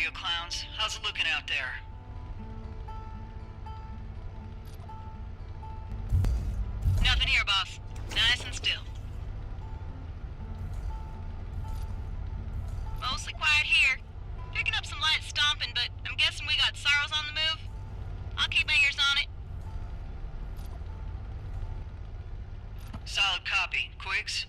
you clowns. How's it looking out there? Nothing here, boss. Nice and still. Mostly quiet here. Picking up some light stomping, but I'm guessing we got sorrows on the move. I'll keep my ears on it. Solid copy. Quigs?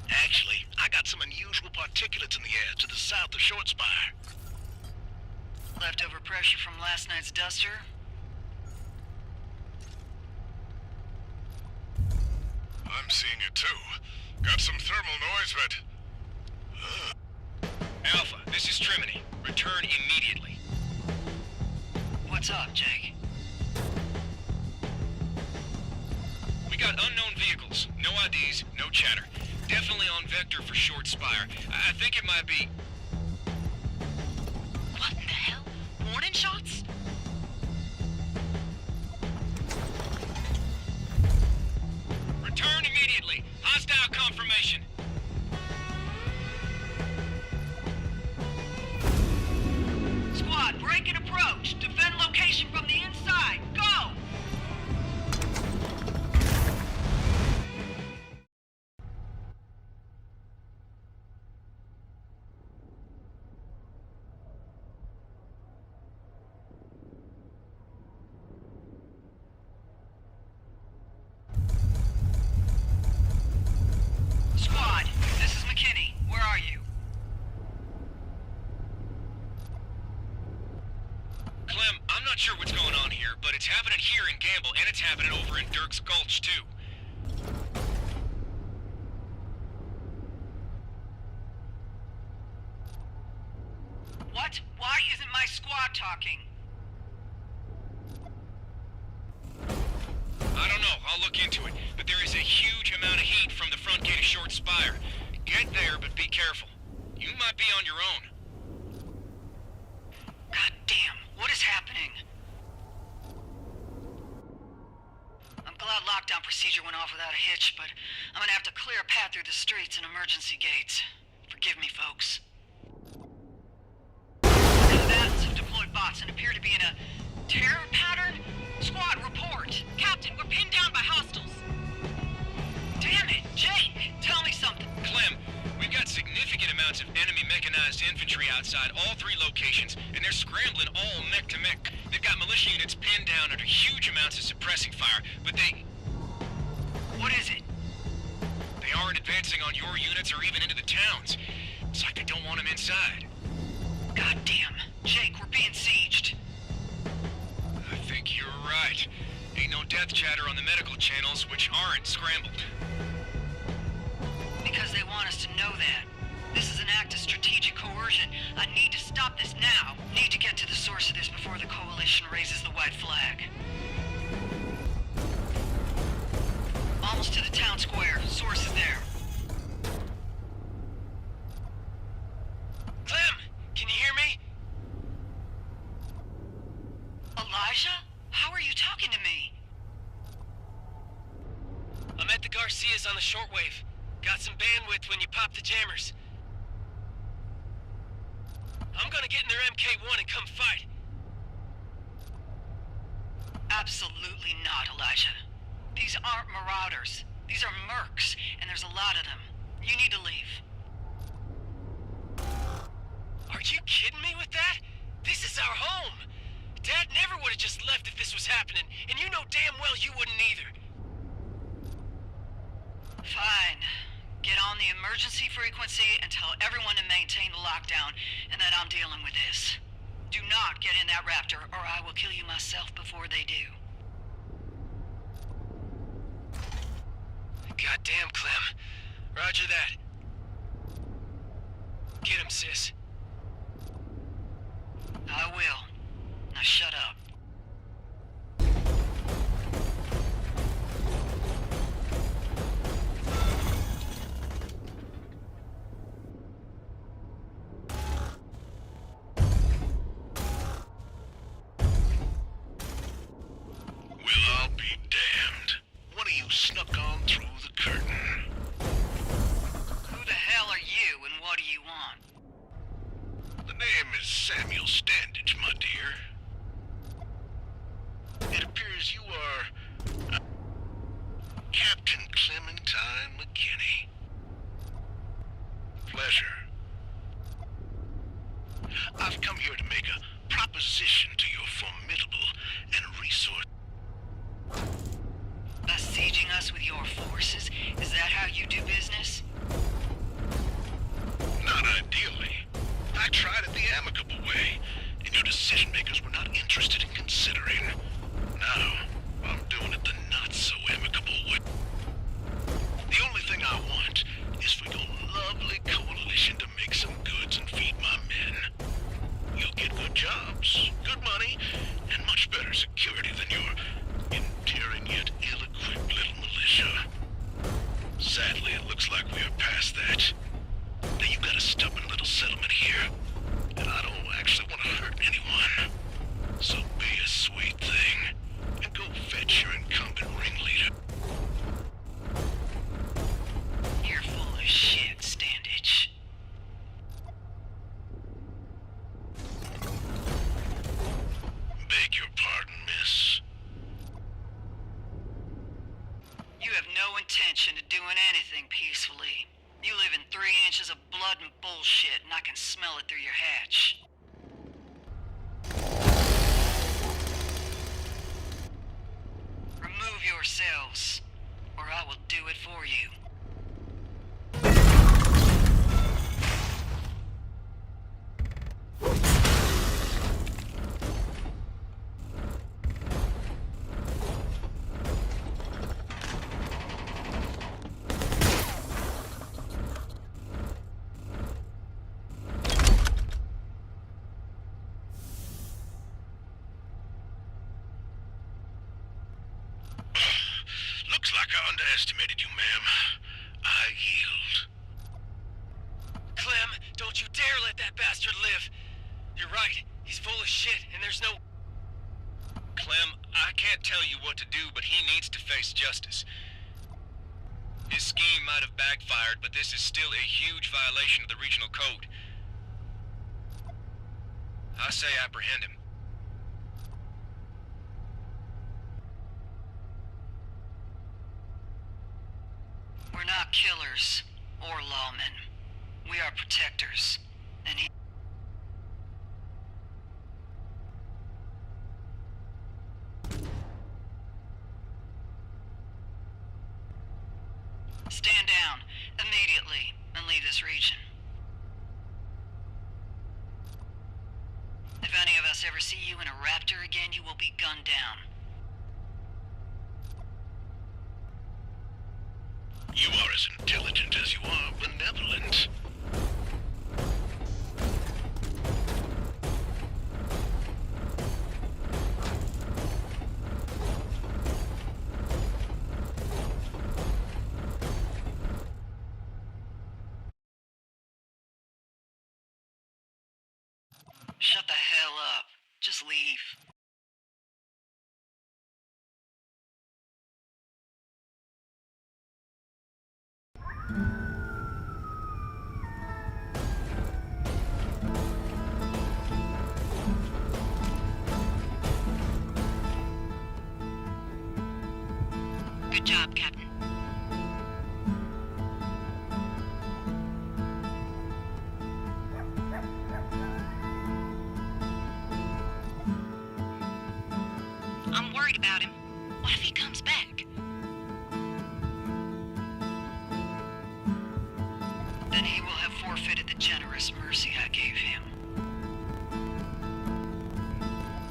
Actually, I got some unusual particulates in the air to the south of Short Spire. Leftover pressure from last night's duster? I'm seeing it too. Got some thermal noise, but... Alpha, this is Trimony. Return immediately. What's up, Jake? We got unknown vehicles. No IDs, no chatter. Definitely on vector for Short Spire. I think it might be... What in the hell? Warning shots? Return immediately. Hostile confirmation. Squad, break and approach. Defend location from the inside. Go! Squad, this is McKinney. Where are you? Clem, I'm not sure what's going on here, but it's happening here in Gamble, and it's happening over in Dirk's Gulch, too. What? Why isn't my squad talking? I don't know. I'll look into it. But there is a huge amount of heat from the front gate of Short Spire. Get there, but be careful. You might be on your own. God damn, what is happening? I'm glad lockdown procedure went off without a hitch, but I'm gonna have to clear a path through the streets and emergency gates. Forgive me, folks. Combatants have deployed bots and appear to be in a terror pattern. Squad, report. Captain, we're pinned down by hostiles. Damn it, Jake, tell me something. Clem, we've got significant amounts of enemy mechanized infantry outside all three locations, and they're scrambling all mech to mech. They've got militia units pinned down under huge amounts of suppressing fire, but they... What is it? They aren't advancing on your units or even into the towns. It's like they don't want them inside. God damn, Jake, we're being sieged. I think you're right. Ain't no death chatter on the medical channels, which aren't scrambled. Because they want us to know that. This is an act of strategic coercion. I need to stop this now. Need to get to the source of this before the Coalition raises the white flag. Almost to the town square. Source is there. Clem, can you hear me? Elijah? How are you talking to me? I'm at the Garcias on the shortwave. Got some bandwidth when you pop the jammers. I'm gonna get in their MK1 and come fight. Absolutely not, Elijah. These aren't marauders. These are mercs, and there's a lot of them. You need to leave. Are you kidding me with that? This is our home. Dad never would have just left if this was happening, and you know damn well you wouldn't either. Fine. Get on the emergency frequency and tell everyone to maintain the lockdown and that I'm dealing with this. Do not get in that raptor or I will kill you myself before they do. Goddamn, Clem. Roger that. Get him, sis. I will. Now shut up. Well, I'll be damned. One of you snuck on through the curtain. name is Samuel Standage, my dear. It appears you are Captain Clementine McKinney. Pleasure. I've come here to make a proposition to your formidable and resource. Besieging us with your forces? Is that how you do business? Not ideally. I tried it the amicable way, and your decision-makers were not interested in considering. Now, I'm doing it the not-so-amicable way. The only thing I want is for your lovely coalition to make some goods and feed my men. You'll get good jobs, good money, and much better security than your endearing yet ill-equipped little militia. Sadly, it looks like we are past that. Now, you've got a stubborn little settlement here, and I don't actually want to hurt anyone. So be a sweet thing, and go fetch your incumbent ringleader. You're full of shit, Standage. Beg your pardon, miss. You have no intention of doing anything peacefully. You live in 3 inches of blood and bullshit, and I can smell it through your hatch. Remove yourselves, or I will do it for you. Looks like I underestimated you, ma'am. I yield. Clem, don't you dare let that bastard live! You're right, he's full of shit, and there's no... Clem, I can't tell you what to do, but he needs to face justice. His scheme might have backfired, but this is still a huge violation of the regional code. I say apprehend him. We're not killers or lawmen. We are protectors. And he... Stand down immediately and leave this region. If any of us ever see you in a raptor again, you will be gunned down. You are as intelligent as you are benevolent. Shut the hell up. Just leave. Good job, Captain. I'm worried about him. What if he comes back? Then he will have forfeited the generous mercy I gave him.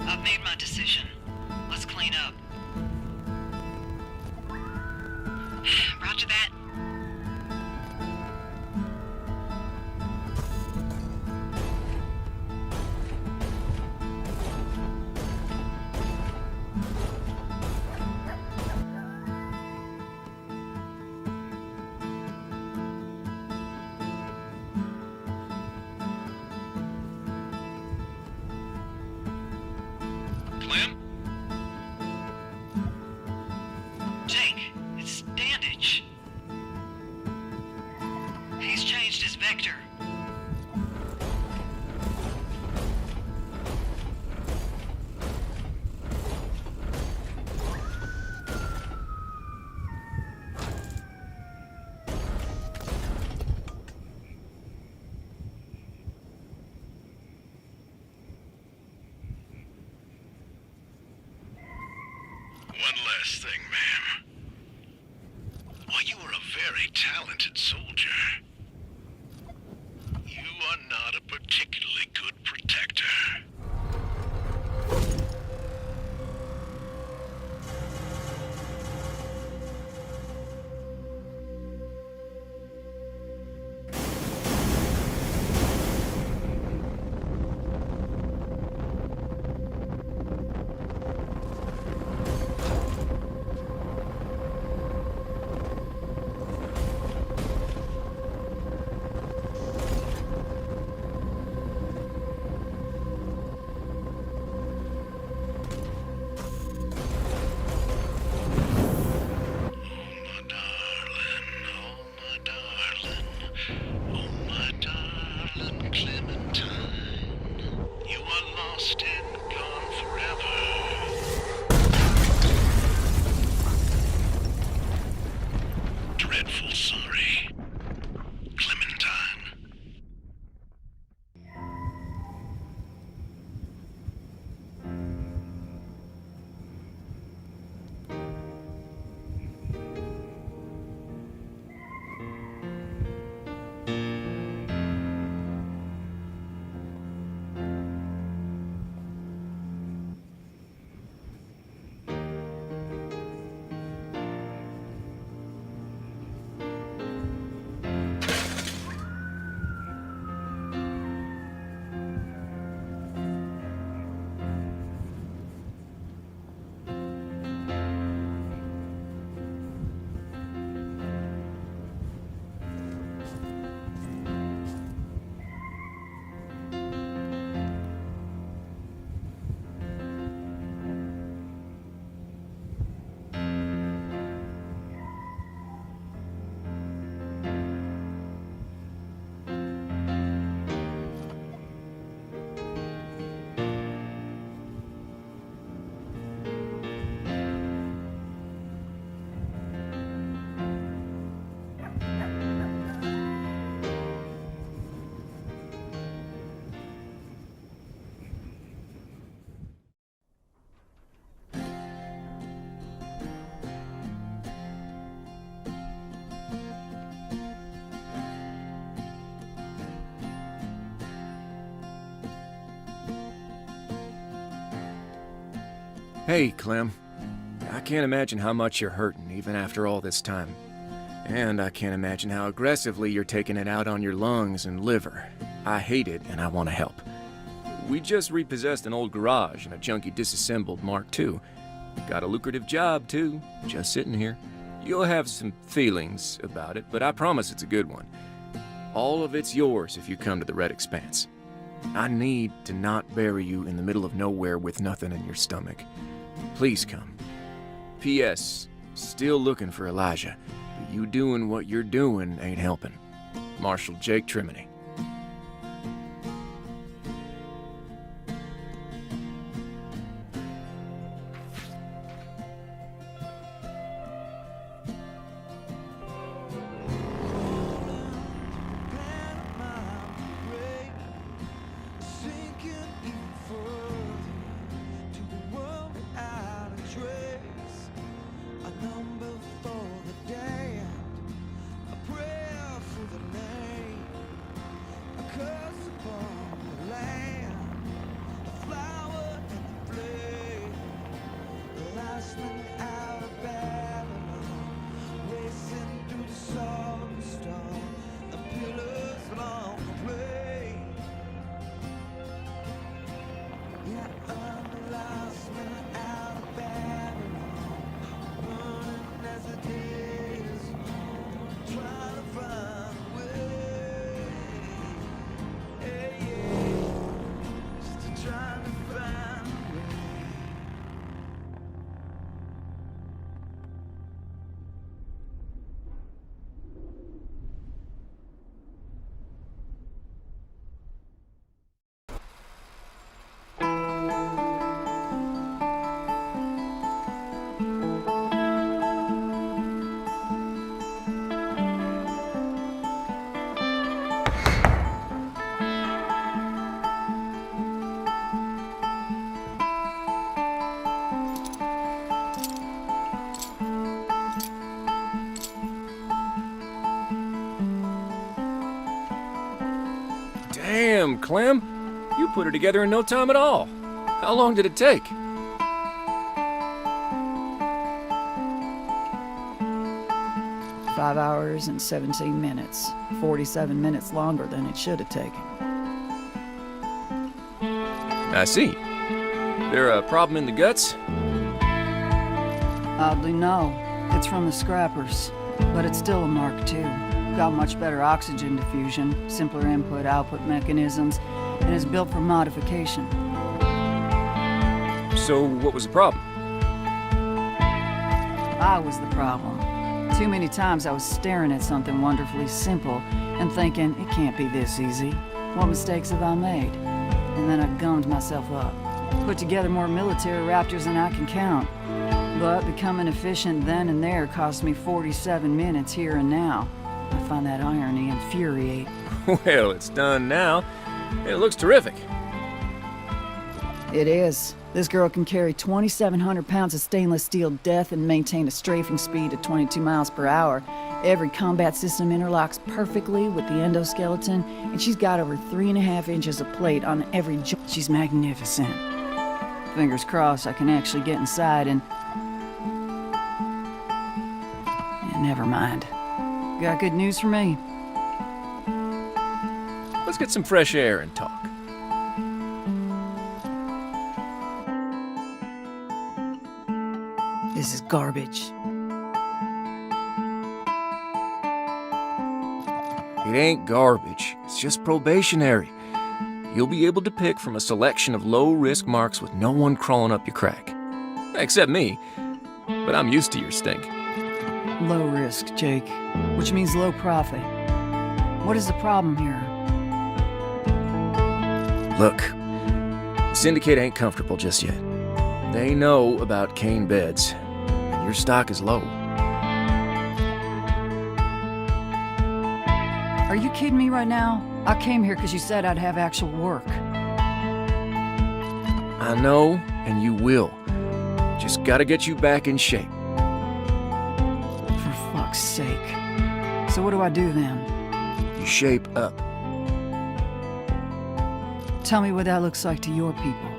I've made my decision. Let's clean up. Roger that. Clem? Jake, it's Standage. He's changed his vector. thing, ma'am. While you are a very talented soldier, you are not a particularly good protector. Hey, Clem. I can't imagine how much you're hurting, even after all this time. And I can't imagine how aggressively you're taking it out on your lungs and liver. I hate it, and I want to help. We just repossessed an old garage and a junky disassembled Mark II. Got a lucrative job, too, just sitting here. You'll have some feelings about it, but I promise it's a good one. All of it's yours if you come to the Red Expanse. I need to not bury you in the middle of nowhere with nothing in your stomach. Please come. P.S. Still looking for Elijah, but you doing what you're doing ain't helping. Marshal Jake Trimony. Clem. You put her together in no time at all. How long did it take? 5 hours and 17 minutes. 47 minutes longer than it should have taken. I see. There a problem in the guts? Oddly, no. It's from the scrappers, but it's still a Mark II. Got much better oxygen diffusion, simpler input-output mechanisms, and is built for modification. So what was the problem? I was the problem. Too many times I was staring at something wonderfully simple and thinking, it can't be this easy. What mistakes have I made? And then I gummed myself up. Put together more military raptors than I can count. But becoming efficient then and there cost me 47 minutes here and now. I find that irony infuriating. Well, it's done now. It looks terrific. It is. This girl can carry 2,700 pounds of stainless steel death and maintain a strafing speed of 22 miles per hour. Every combat system interlocks perfectly with the endoskeleton, and she's got over 3.5 inches of plate on every joint. She's magnificent. Fingers crossed I can actually get inside and... Yeah, never mind. Got good news for me. Let's get some fresh air and talk. This is garbage. It ain't garbage. It's just probationary. You'll be able to pick from a selection of low-risk marks with no one crawling up your crack. Except me. But I'm used to your stink. Low risk, Jake. Which means low profit. What is the problem here? Look, the Syndicate ain't comfortable just yet. They know about cane beds, and your stock is low. Are you kidding me right now? I came here because you said I'd have actual work. I know, and you will. Just gotta get you back in shape. For fuck's sake. So what do I do then? You shape up. Tell me what that looks like to your people.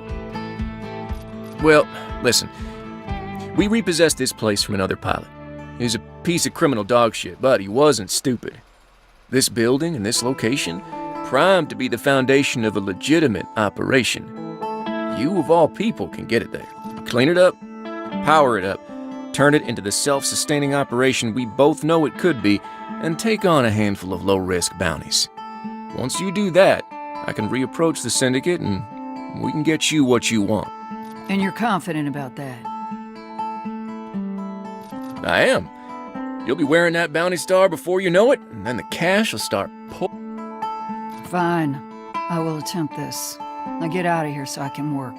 Well, listen. We repossessed this place from another pilot. He was a piece of criminal dog shit, but he wasn't stupid. This building and this location, primed to be the foundation of a legitimate operation. You, of all people, can get it there. Clean it up, power it up, turn it into the self-sustaining operation we both know it could be, and take on a handful of low-risk bounties. Once you do that, I can reapproach the Syndicate and we can get you what you want. And you're confident about that? I am. You'll be wearing that bounty star before you know it, and then the cash will start Fine. I will attempt this. Now get out of here so I can work.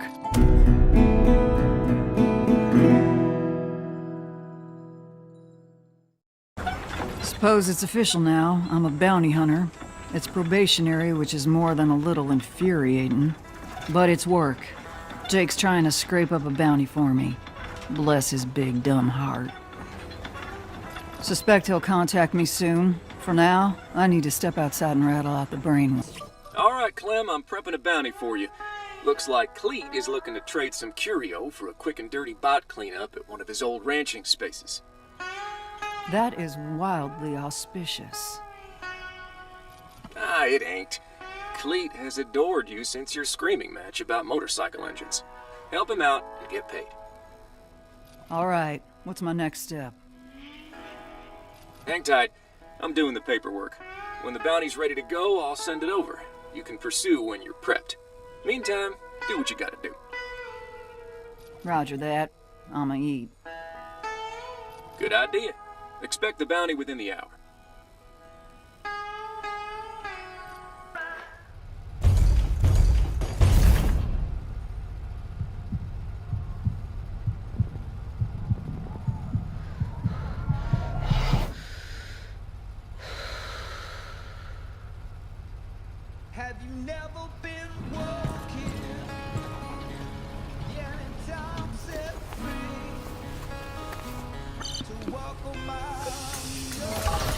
Suppose it's official now. I'm a bounty hunter. It's probationary, which is more than a little infuriating. But it's work. Jake's trying to scrape up a bounty for me. Bless his big dumb heart. Suspect he'll contact me soon. For now, I need to step outside and rattle out the brain. All right, Clem, I'm prepping a bounty for you. Looks like Cleet is looking to trade some curio for a quick and dirty bot cleanup at one of his old ranching spaces. That is wildly auspicious. Ah, it ain't. Cleet has adored you since your screaming match about motorcycle engines. Help him out and get paid. All right, what's my next step? Hang tight. I'm doing the paperwork. When the bounty's ready to go, I'll send it over. You can pursue when you're prepped. Meantime, do what you gotta do. Roger that. I'ma eat. Good idea. Expect the bounty within the hour. Have you never been walking? Yeah, and time set free to walk a mile.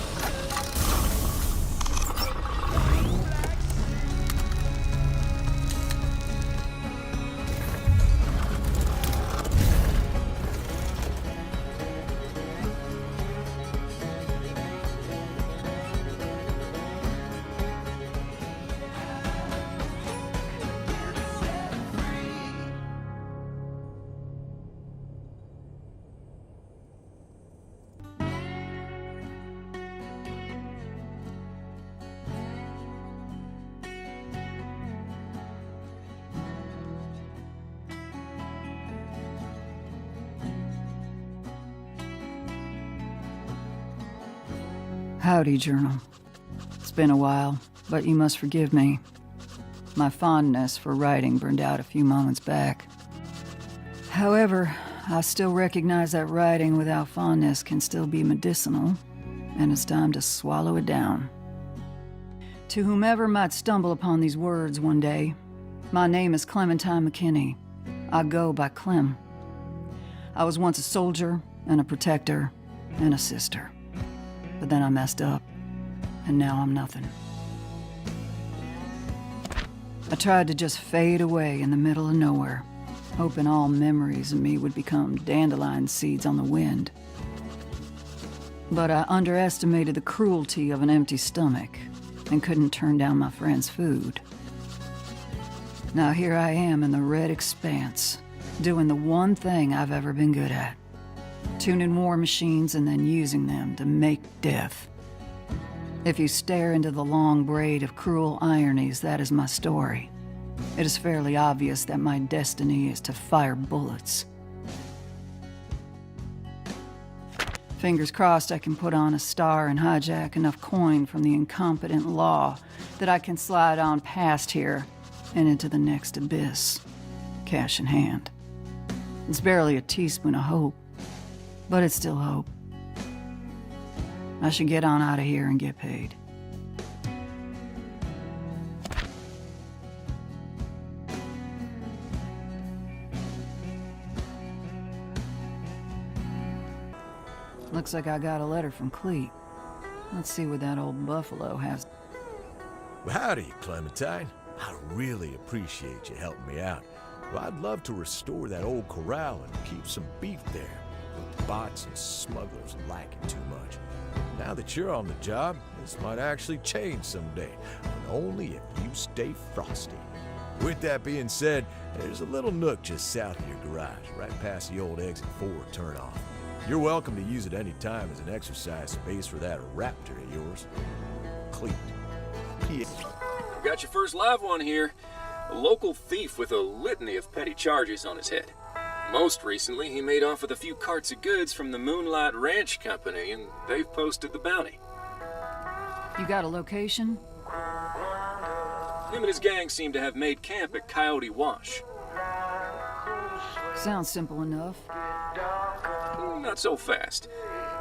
Howdy, Journal. It's been a while, but you must forgive me. My fondness for writing burned out a few moments back. However, I still recognize that writing without fondness can still be medicinal, and it's time to swallow it down. To whomever might stumble upon these words one day, my name is Clementine McKinney. I go by Clem. I was once a soldier and a protector and a sister. But then I messed up, and now I'm nothing. I tried to just fade away in the middle of nowhere, hoping all memories of me would become dandelion seeds on the wind. But I underestimated the cruelty of an empty stomach and couldn't turn down my friend's food. Now here I am in the red expanse, doing the one thing I've ever been good at. Tuning war machines and then using them to make death. If you stare into the long braid of cruel ironies, that is my story. It is fairly obvious that my destiny is to fire bullets. Fingers crossed I can put on a star and hijack enough coin from the incompetent law that I can slide on past here and into the next abyss, cash in hand. It's barely a teaspoon of hope, but it's still hope. I should get on out of here and get paid. Looks like I got a letter from Cleet. Let's see what that old buffalo has. Well, howdy, Clementine. I really appreciate you helping me out. Well, I'd love to restore that old corral and keep some beef there, but the bots and smugglers like it too much. Now that you're on the job, this might actually change someday, but only if you stay frosty. With that being said, there's a little nook just south of your garage, right past the old exit 4 turnoff. You're welcome to use it any time as an exercise space for that raptor of yours. Cleet. Got your first live one here. A local thief with a litany of petty charges on his head. Most recently, he made off with a few carts of goods from the Moonlight Ranch Company, and they've posted the bounty. You got a location? Him and his gang seem to have made camp at Coyote Wash. Sounds simple enough. Not so fast.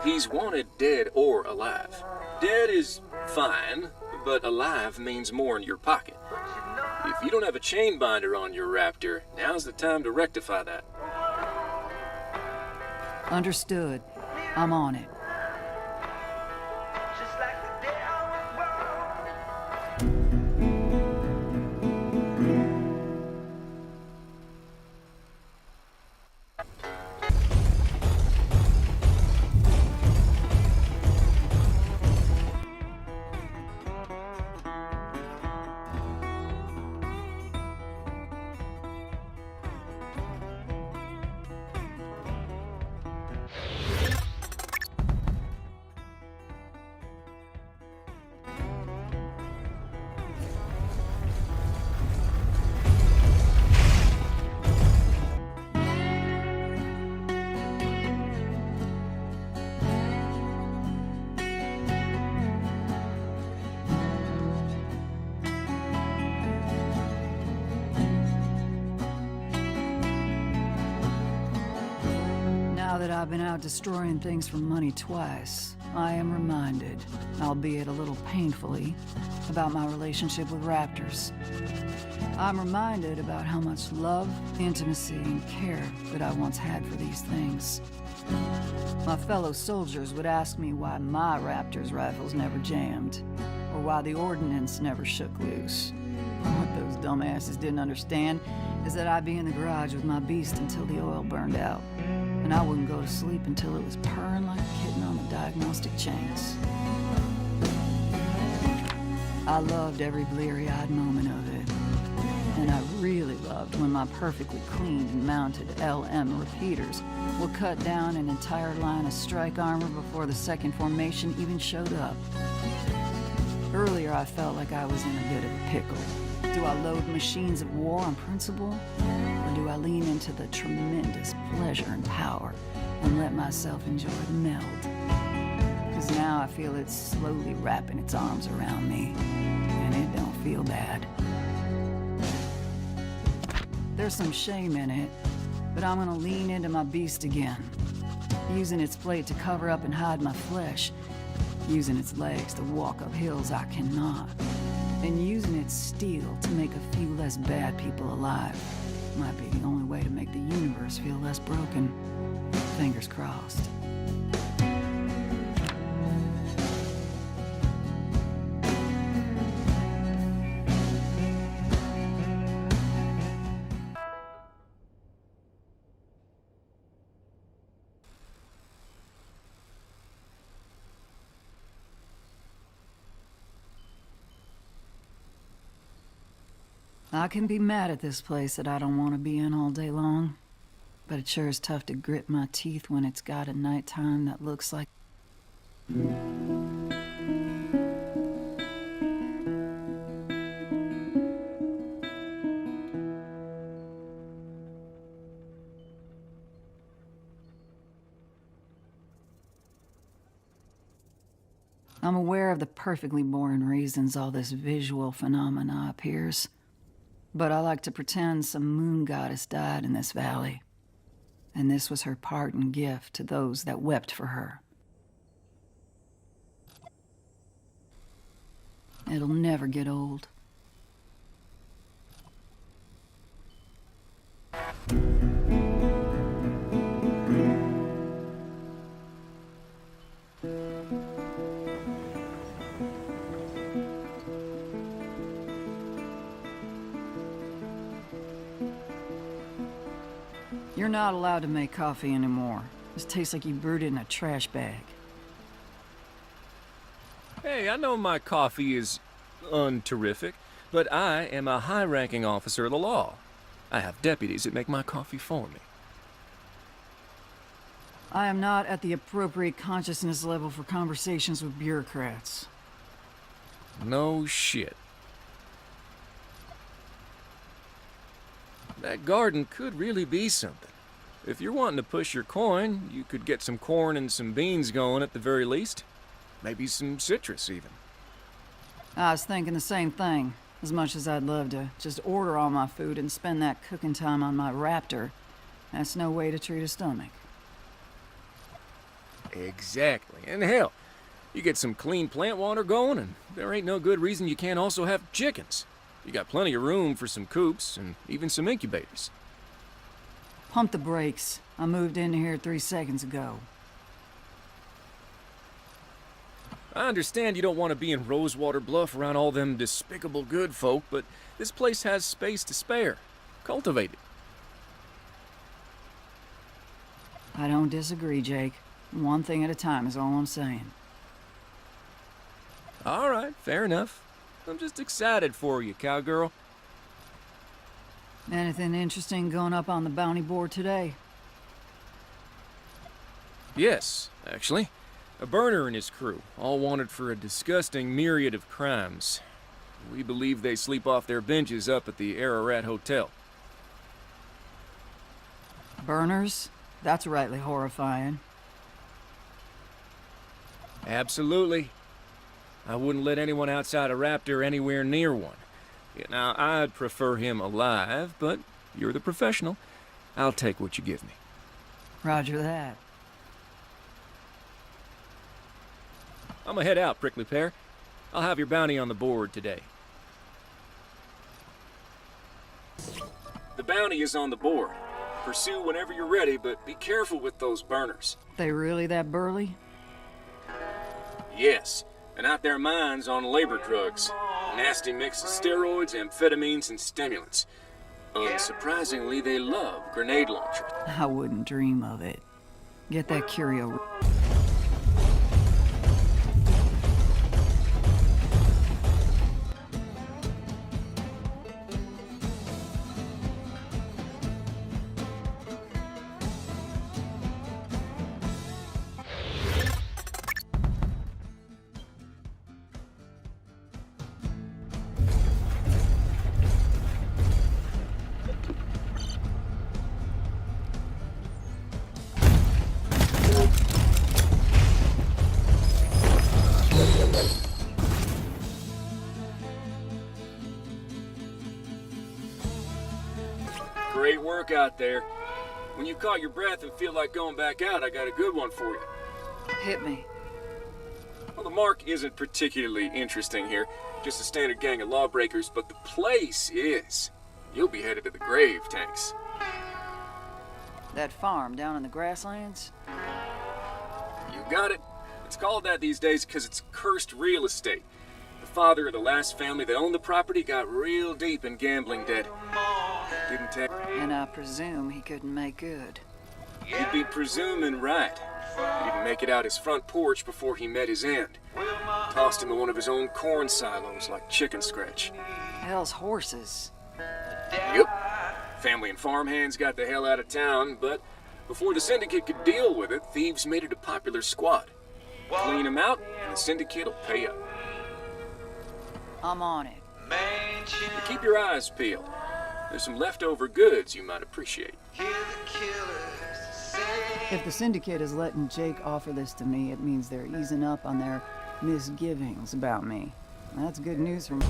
He's wanted dead or alive. Dead is fine, but alive means more in your pocket. If you don't have a chain binder on your raptor, now's the time to rectify that. Understood. I'm on it. Just like the day I was born. Now that I've been out destroying things for money twice, I am reminded, albeit a little painfully, about my relationship with raptors. I'm reminded about how much love, intimacy, and care that I once had for these things. My fellow soldiers would ask me why my raptor's rifles never jammed, or why the ordnance never shook loose. What those dumbasses didn't understand is that I'd be in the garage with my beast until the oil burned out, and I wouldn't go to sleep until it was purring like a kitten on the diagnostic chains. I loved every bleary-eyed moment of it, and I really loved when my perfectly cleaned and mounted LM repeaters would cut down an entire line of strike armor before the second formation even showed up. Earlier, I felt like I was in a bit of a pickle. Do I load machines of war on principle? Or do I lean into the tremendous pleasure and power and let myself enjoy the meld? 'cause now I feel it slowly wrapping its arms around me, and it don't feel bad. There's some shame in it, but I'm gonna lean into my beast again, using its plate to cover up and hide my flesh, using its legs to walk up hills I cannot, and using its steel to make a few less bad people alive. Might be the only way to make the universe feel less broken. Fingers crossed. I can be mad at this place that I don't want to be in all day long, but it sure is tough to grit my teeth when it's got a nighttime that looks like... I'm aware of the perfectly boring reasons all this visual phenomena appears. But I like to pretend some moon goddess died in this valley, and this was her parting gift to those that wept for her. It'll never get old. You're not allowed to make coffee anymore. This tastes like you brewed it in a trash bag. Hey, I know my coffee is unterrific, but I am a high-ranking officer of the law. I have deputies that make my coffee for me. I am not at the appropriate consciousness level for conversations with bureaucrats. No shit. That garden could really be something. If you're wanting to push your coin, you could get some corn and some beans going at the very least. Maybe some citrus, even. I was thinking the same thing. As much as I'd love to just order all my food and spend that cooking time on my raptor, that's no way to treat a stomach. Exactly. And hell, you get some clean plant water going, and there ain't no good reason you can't also have chickens. You got plenty of room for some coops and even some incubators. Pump the brakes. I moved in here 3 seconds ago. I understand you don't want to be in Rosewater Bluff around all them despicable good folk, but this place has space to spare. Cultivate it. I don't disagree, Jake. One thing at a time is all I'm saying. All right, fair enough. I'm just excited for you, cowgirl. Anything interesting going up on the bounty board today? Yes, actually. A burner and his crew, all wanted for a disgusting myriad of crimes. We believe they sleep off their benches up at the Ararat Hotel. Burners? That's rightly horrifying. Absolutely. I wouldn't let anyone outside a raptor anywhere near one. Now, I'd prefer him alive, but you're the professional. I'll take what you give me. Roger that. I'm gonna head out, Prickly Pear. I'll have your bounty on the board today. The bounty is on the board. Pursue whenever you're ready, but be careful with those burners. They really that burly? Yes, and out their minds on labor drugs. Nasty mix of steroids, amphetamines, and stimulants. Unsurprisingly, they love grenade launchers. I wouldn't dream of it. Get that curio... Great work out there. When you've caught your breath and feel like going back out, I got a good one for you. Hit me. Well, the mark isn't particularly interesting here. Just a standard gang of lawbreakers, but the place is. You'll be headed to the grave, Tanks. That farm down in the grasslands? You got it. It's called that these days because it's cursed real estate. The father of the last family that owned the property got real deep in gambling debt. Didn't take. And I presume he couldn't make good. You'd be presuming right. He didn't make it out his front porch before he met his end. Tossed into one of his own corn silos like chicken scratch. Hell's horses. Yep. Family and farmhands got the hell out of town, but before the syndicate could deal with it, thieves made it a popular squad. Clean them out, and the syndicate will pay up. I'm on it. But keep your eyes peeled. There's some leftover goods you might appreciate. If the syndicate is letting Jake offer this to me, it means they're easing up on their misgivings about me. That's good news for me.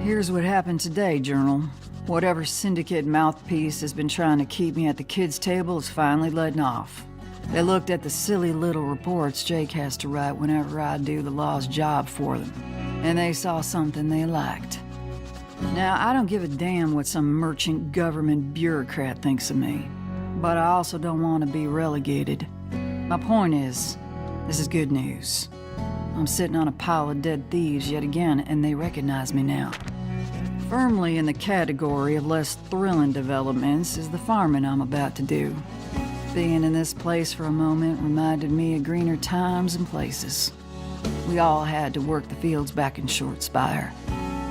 Here's what happened today, Journal. Whatever syndicate mouthpiece has been trying to keep me at the kids' table is finally letting off. They looked at the silly little reports Jake has to write whenever I do the law's job for them, and they saw something they liked. Now, I don't give a damn what some merchant government bureaucrat thinks of me, but I also don't want to be relegated. My point is, this is good news. I'm sitting on a pile of dead thieves yet again, and they recognize me now. Firmly in the category of less thrilling developments is the farming I'm about to do. Being in this place for a moment reminded me of greener times and places. We all had to work the fields back in Short Spire.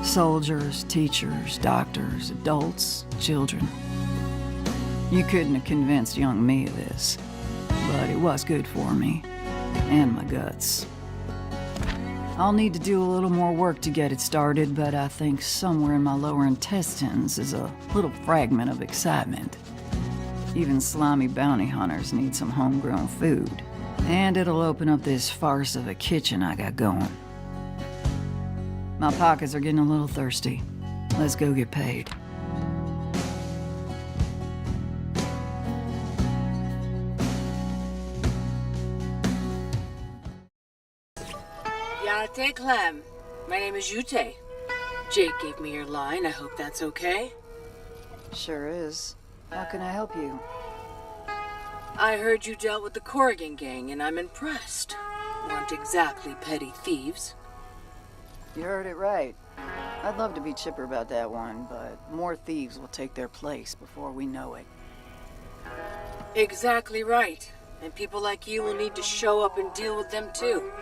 Soldiers, teachers, doctors, adults, children. You couldn't have convinced young me of this, but it was good for me, and my guts. I'll need to do a little more work to get it started, but I think somewhere in my lower intestines is a little fragment of excitement. Even slimy bounty hunters need some homegrown food, and it'll open up this farce of a kitchen I got going. My pockets are getting a little thirsty. Let's go get paid. Yate Clem. My name is Yute. Jake gave me your line. I hope that's okay. Sure is. How can I help you? I heard you dealt with the Corrigan gang, and I'm impressed. Weren't exactly petty thieves. You heard it right. I'd love to be chipper about that one, but more thieves will take their place before we know it. Exactly right. And people like you will need to show up and deal with them too.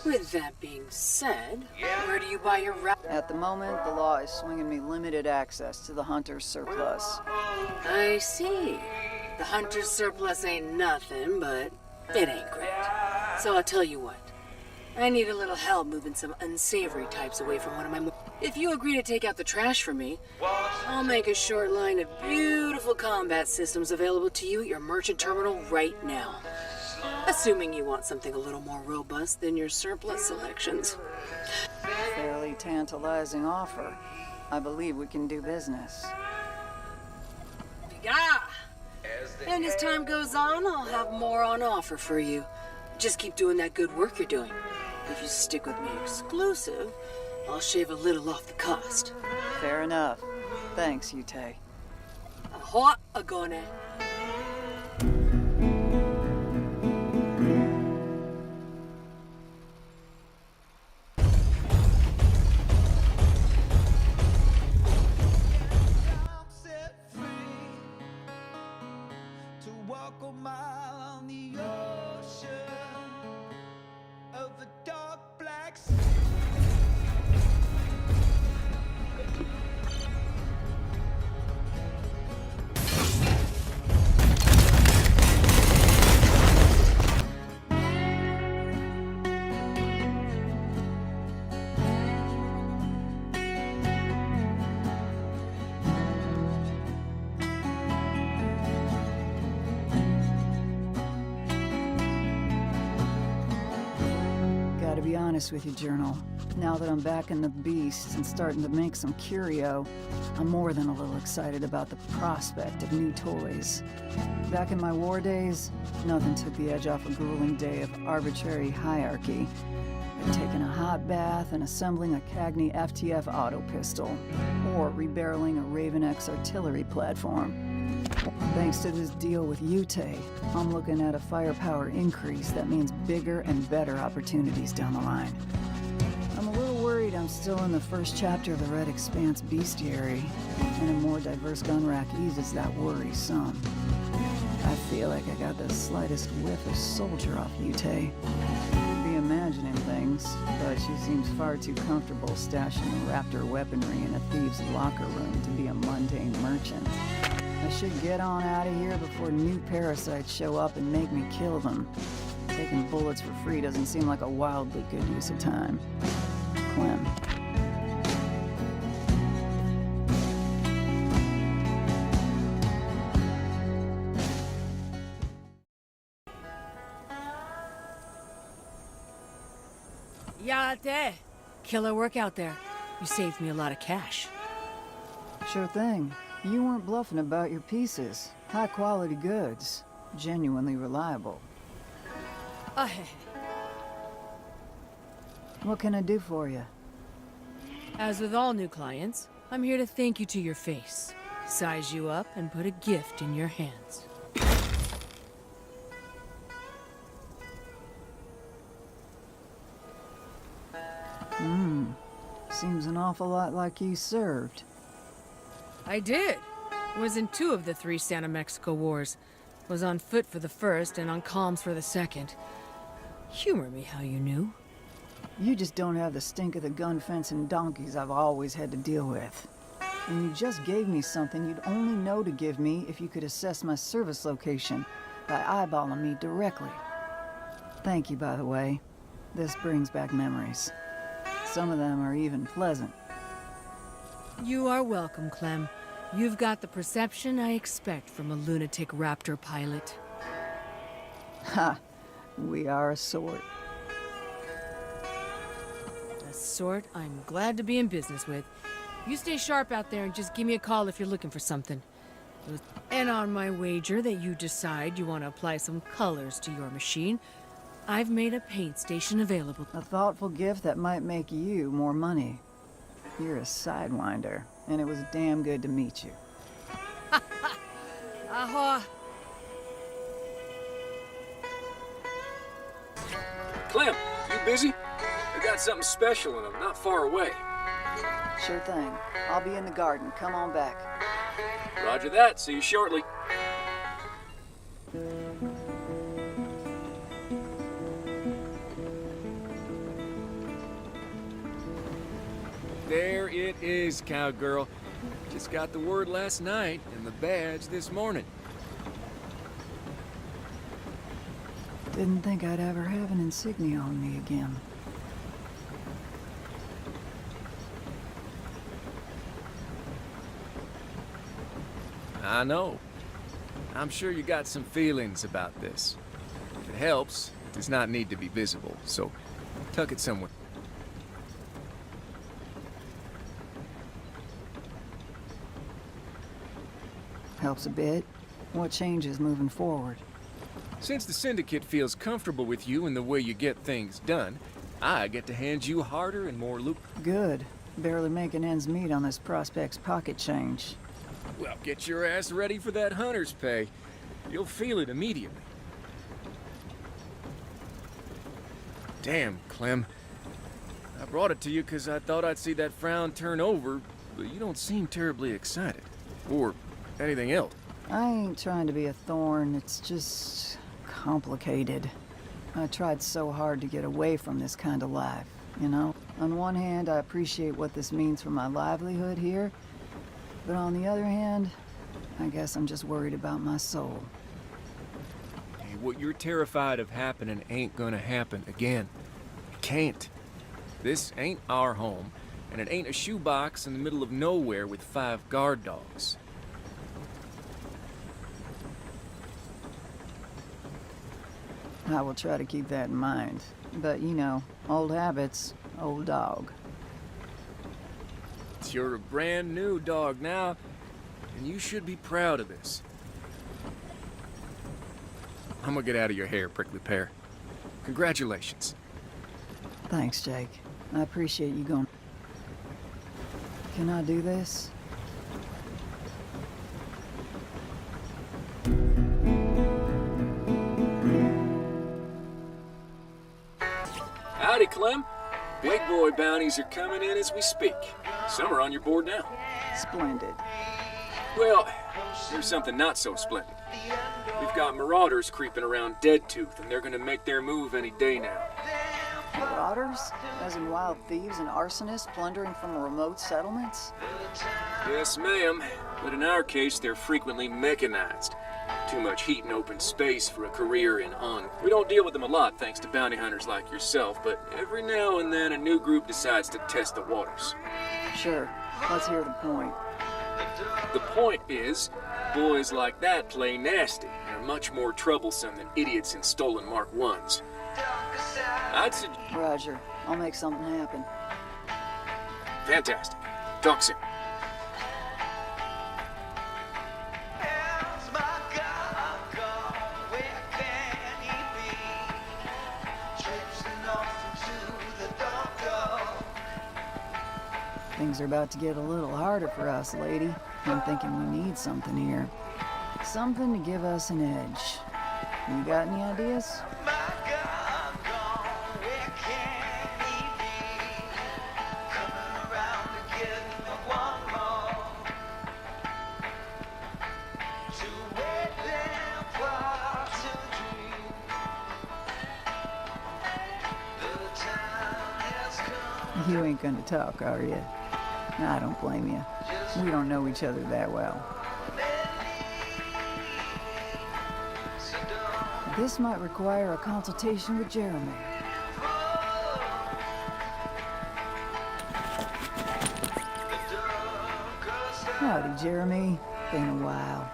With that being said, where do you buy your At the moment, the law is swinging me limited access to the hunter's surplus. I see. The hunter's surplus ain't nothing, but it ain't great. So I'll tell you what. I need a little help moving some unsavory types away from one of my... If you agree to take out the trash for me, I'll make a short line of beautiful combat systems available to you at your merchant terminal right now. Assuming you want something a little more robust than your surplus selections. Fairly tantalizing offer. I believe we can do business. Yeah! And as time goes on, I'll have more on offer for you. Just keep doing that good work you're doing. If you stick with me exclusive, I'll shave a little off the cost. Fair enough. Thanks, Yute. Ahoa agone. honest with you, Journal. Now that I'm back in the beast and starting to make some curio, I'm more than a little excited about the prospect of new toys. Back in my war days, nothing took the edge off a grueling day of arbitrary hierarchy. Like taking a hot bath and assembling a Cagney FTF auto pistol, or rebarreling a Raven X artillery platform. Thanks to this deal with Ute, I'm looking at a firepower increase that means bigger and better opportunities down the line. I'm a little worried I'm still in the first chapter of the Red Expanse bestiary, and a more diverse gun rack eases that worry some. I feel like I got the slightest whiff of soldier off Ute. Be imagining things, but she seems far too comfortable stashing Raptor weaponry in a thief's locker room to be a mundane merchant. I should get on out of here before new parasites show up and make me kill them. Taking bullets for free doesn't seem like a wildly good use of time. Clem. Yate. Killer work out there. You saved me a lot of cash. Sure thing. You weren't bluffing about your pieces. High quality goods. Genuinely reliable. What can I do for you? As with all new clients, I'm here to thank you to your face, size you up, and put a gift in your hands. Seems an awful lot like you served. I did. Was in 2 of the 3 Santa Mexico wars. Was on foot for the first and on comms for the second. Humor me how you knew. You just don't have the stink of the gun fence and donkeys I've always had to deal with. And you just gave me something you'd only know to give me if you could assess my service location by eyeballing me directly. Thank you, by the way. This brings back memories. Some of them are even pleasant. You are welcome, Clem. You've got the perception I expect from a lunatic Raptor pilot. Ha! We are a sort. A sort I'm glad to be in business with. You stay sharp out there and just give me a call if you're looking for something. And on my wager that you decide you want to apply some colors to your machine, I've made a paint station available. A thoughtful gift that might make you more money. You're a sidewinder, and it was damn good to meet you. Aha! Clem, you busy? I got something special and I'm not far away. Sure thing. I'll be in the garden. Come on back. Roger that. See you shortly. There it is, cowgirl. Just got the word last night and the badge this morning. Didn't think I'd ever have an insignia on me again. I know. I'm sure you got some feelings about this. If it helps, it does not need to be visible, so tuck it somewhere. Helps a bit. What changes moving forward? Since the Syndicate feels comfortable with you and the way you get things done, I get to hand you harder and more loot. Good. Barely making ends meet on this prospect's pocket change. Well, get your ass ready for that hunter's pay. You'll feel it immediately. Damn, Clem. I brought it to you because I thought I'd see that frown turn over, but you don't seem terribly excited. Or anything else. I ain't trying to be a thorn, it's just complicated. I tried so hard to get away from this kind of life, you know? On one hand, I appreciate what this means for my livelihood here, but on the other hand, I guess I'm just worried about my soul. Hey, what you're terrified of happening ain't gonna happen again. It can't. This ain't our home, and it ain't a shoebox in the middle of nowhere with 5 guard dogs. I will try to keep that in mind. But, you know, Old habits, old dog. You're a brand new dog now, and you should be proud of this. I'm gonna get out of your hair, prickly pear. Congratulations. Thanks, Jake. I appreciate you going. Can I do this? Howdy, Clem. Big boy bounties are coming in as we speak. Some are on your board now. Splendid. Well, there's something not so splendid. We've got marauders creeping around Dead Tooth, and they're gonna make their move any day now. Marauders? As in wild thieves and arsonists plundering from remote settlements? Yes, ma'am. But in our case, they're frequently mechanized. Too much heat and open space for a career in on. We don't deal with them a lot thanks to bounty hunters like yourself, but every now and then a new group decides to test the waters. Sure. Let's hear the point. The point is, boys like that play nasty and are much more troublesome than idiots in stolen Mark 1s. I'd suggest... Roger. I'll make something happen. Fantastic. Talk soon. Things are about to get a little harder for us, lady. I'm thinking we need something here. Something to give us an edge. You got any ideas? You ain't gonna talk, are you? I don't blame you. We don't know each other that well. This might require a consultation with Jeremy. Howdy, Jeremy. Been a while.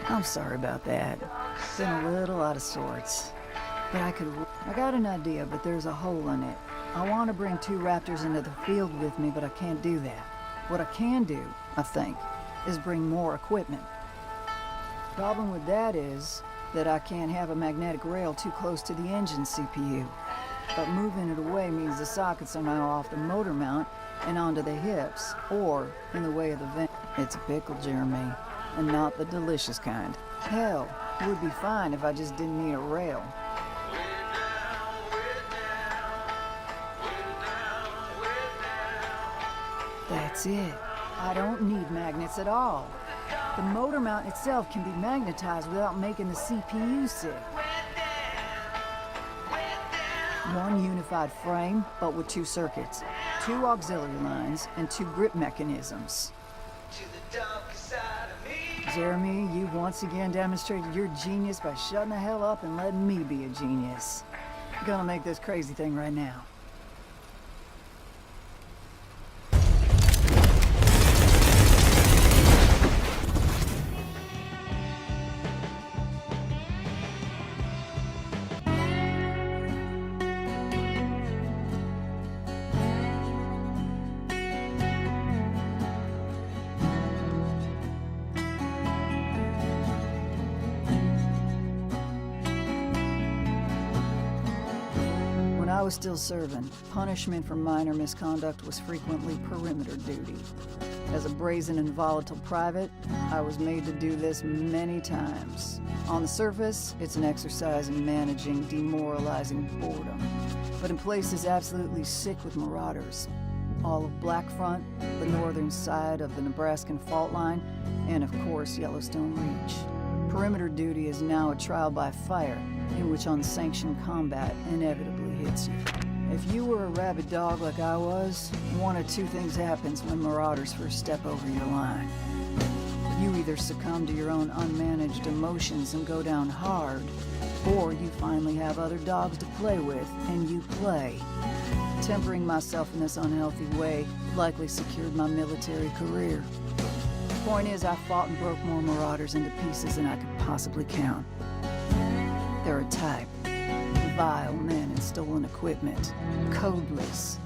I'm sorry about that. Been a little out of sorts. But I got an idea, but there's a hole in it. I want to bring 2 raptors into the field with me, but I can't do that. What I can do, I think, is bring more equipment. Problem with that is that I can't have a magnetic rail too close to the engine CPU. But moving it away means the sockets are now off the motor mount and onto the hips, or in the way of the vent. It's a pickle, Jeremy, and not the delicious kind. Hell, it would be fine if I just didn't need a rail. That's it. I don't need magnets at all. The motor mount itself can be magnetized without making the CPU sick. One unified frame, but with 2 circuits, 2 auxiliary lines, and 2 grip mechanisms. Jeremy, you once again demonstrated your genius by shutting the hell up and letting me be a genius. I'm gonna make this crazy thing right now. I was still serving. Punishment for minor misconduct was frequently perimeter duty. As a brazen and volatile private, I was made to do this many times. On the surface, it's an exercise in managing demoralizing boredom. But in places absolutely sick with marauders. All of Black Front, the northern side of the Nebraskan fault line, and of course Yellowstone Reach. Perimeter duty is now a trial by fire, in which unsanctioned combat inevitably hits you. If you were a rabid dog like I was, one of 2 things happens when marauders first step over your line. You either succumb to your own unmanaged emotions and go down hard, or you finally have other dogs to play with, and you play. Tempering myself in this unhealthy way likely secured my military career. The point is, I fought and broke more marauders into pieces than I could possibly count. They're a type. vile men and stolen equipment, codeless,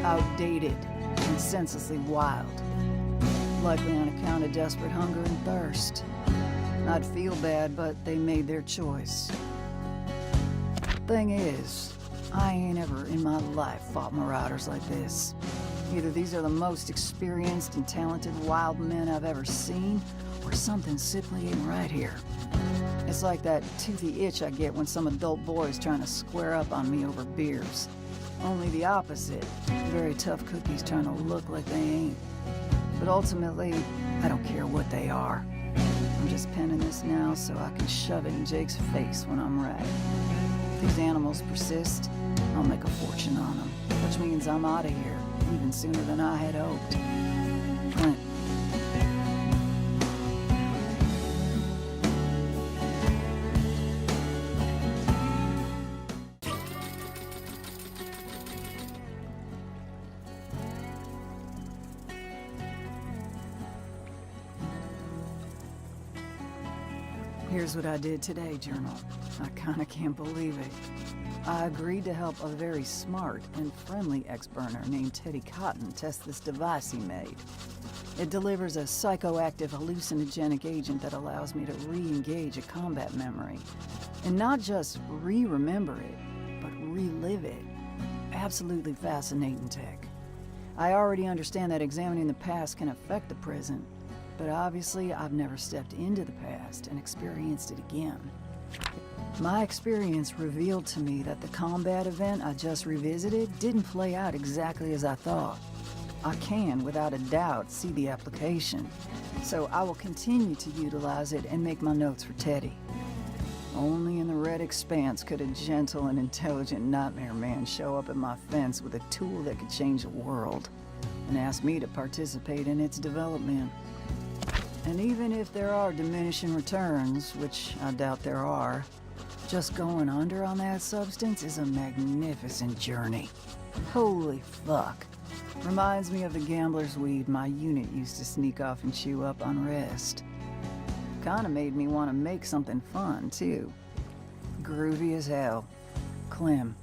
outdated, and senselessly wild. Likely on account of desperate hunger and thirst. I'd feel bad, but they made their choice. Thing is, I ain't ever in my life fought marauders like this. Either these are the most experienced and talented wild men I've ever seen, or something simply ain't right here. It's like that toothy itch I get when some adult boy's trying to square up on me over beers. Only the opposite. Very tough cookies trying to look like they ain't. But ultimately, I don't care what they are. I'm just penning this now so I can shove it in Jake's face when I'm ready. If these animals persist, I'll make a fortune on them, which means I'm out of here, even sooner than I had hoped. Clint. Here's what I did today, Journal. I kinda can't believe it. I agreed to help a very smart and friendly ex-burner named Teddy Cotton test this device he made. It delivers a psychoactive hallucinogenic agent that allows me to re-engage a combat memory. And not just re-remember it, but relive it. Absolutely fascinating tech. I already understand that examining the past can affect the present, but obviously I've never stepped into the past and experienced it again. My experience revealed to me that the combat event I just revisited didn't play out exactly as I thought. I can, without a doubt, see the application, so I will continue to utilize it and make my notes for Teddy. Only in the Red Expanse could a gentle and intelligent nightmare man show up at my fence with a tool that could change the world, and ask me to participate in its development. And even if there are diminishing returns, which I doubt there are, just going under on that substance is a magnificent journey. Holy fuck. Reminds me of the gambler's weed my unit used to sneak off and chew up on rest. Kinda made me want to make something fun, too. Groovy as hell. Clem.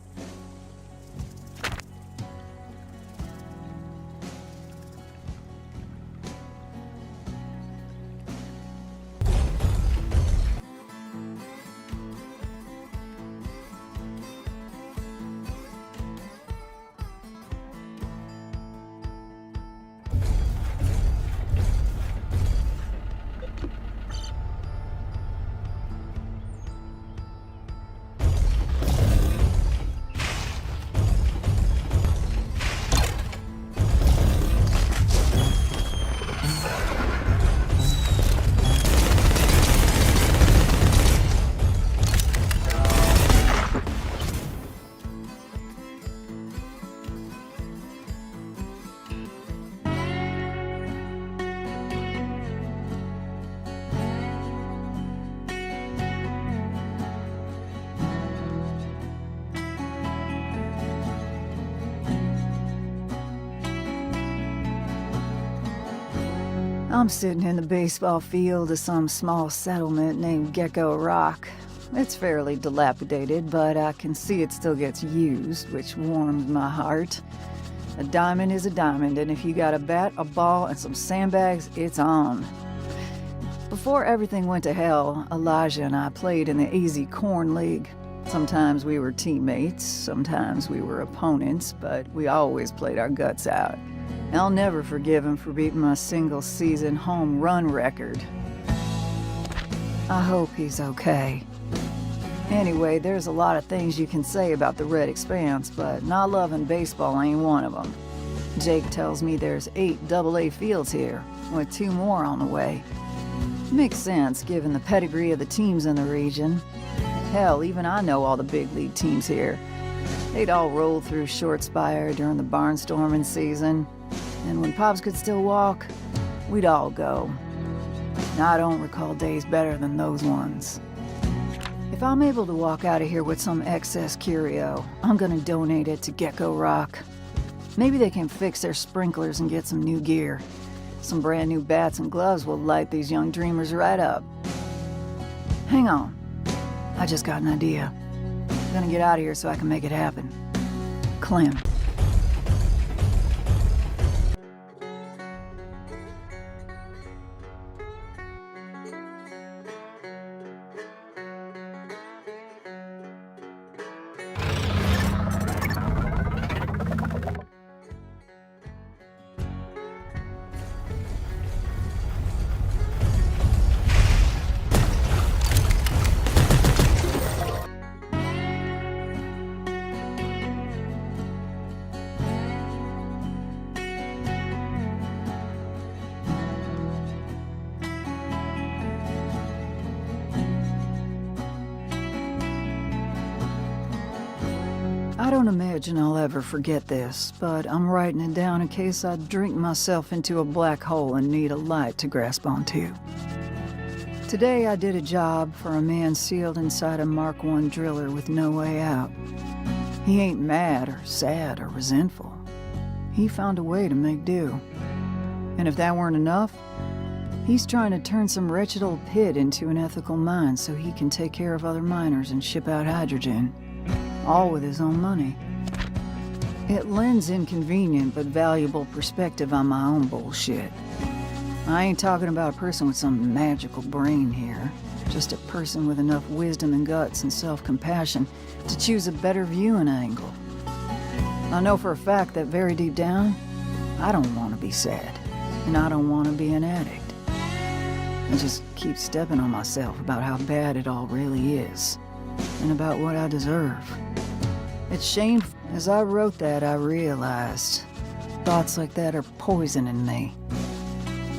I'm sitting in the baseball field of some small settlement named Gecko Rock. It's fairly dilapidated, but I can see it still gets used, which warms my heart. A diamond is a diamond, and if you got a bat, a ball, and some sandbags, it's on. Before everything went to hell, Elijah and I played in the Easy Corn League. Sometimes we were teammates, sometimes we were opponents, but we always played our guts out. I'll never forgive him for beating my single-season home run record. I hope he's okay. Anyway, there's a lot of things you can say about the Red Expanse, but not loving baseball ain't one of them. Jake tells me there's 8 AA fields here, with 2 more on the way. Makes sense, given the pedigree of the teams in the region. Hell, even I know all the big league teams here. They'd all roll through Short Spire during the barnstorming season. And when Pops could still walk, we'd all go. Now, I don't recall days better than those ones. If I'm able to walk out of here with some excess curio, I'm gonna donate it to Gecko Rock. Maybe they can fix their sprinklers and get some new gear. Some brand new bats and gloves will light these young dreamers right up. Hang on. I just got an idea. Gonna get out of here so I can make it happen. Clem. I don't imagine I'll ever forget this, but I'm writing it down in case I drink myself into a black hole and need a light to grasp onto. Today I did a job for a man sealed inside a Mark I driller with no way out. He ain't mad or sad or resentful. He found a way to make do. And if that weren't enough, he's trying to turn some wretched old pit into an ethical mine so he can take care of other miners and ship out hydrogen. All with his own money. It lends inconvenient but valuable perspective on my own bullshit. I ain't talking about a person with some magical brain here, just a person with enough wisdom and guts and self-compassion to choose a better viewing angle. I know for a fact that very deep down, I don't want to be sad, and I don't want to be an addict. I just keep stepping on myself about how bad it all really is, and about what I deserve. It's shameful. As I wrote that, I realized thoughts like that are poisoning me.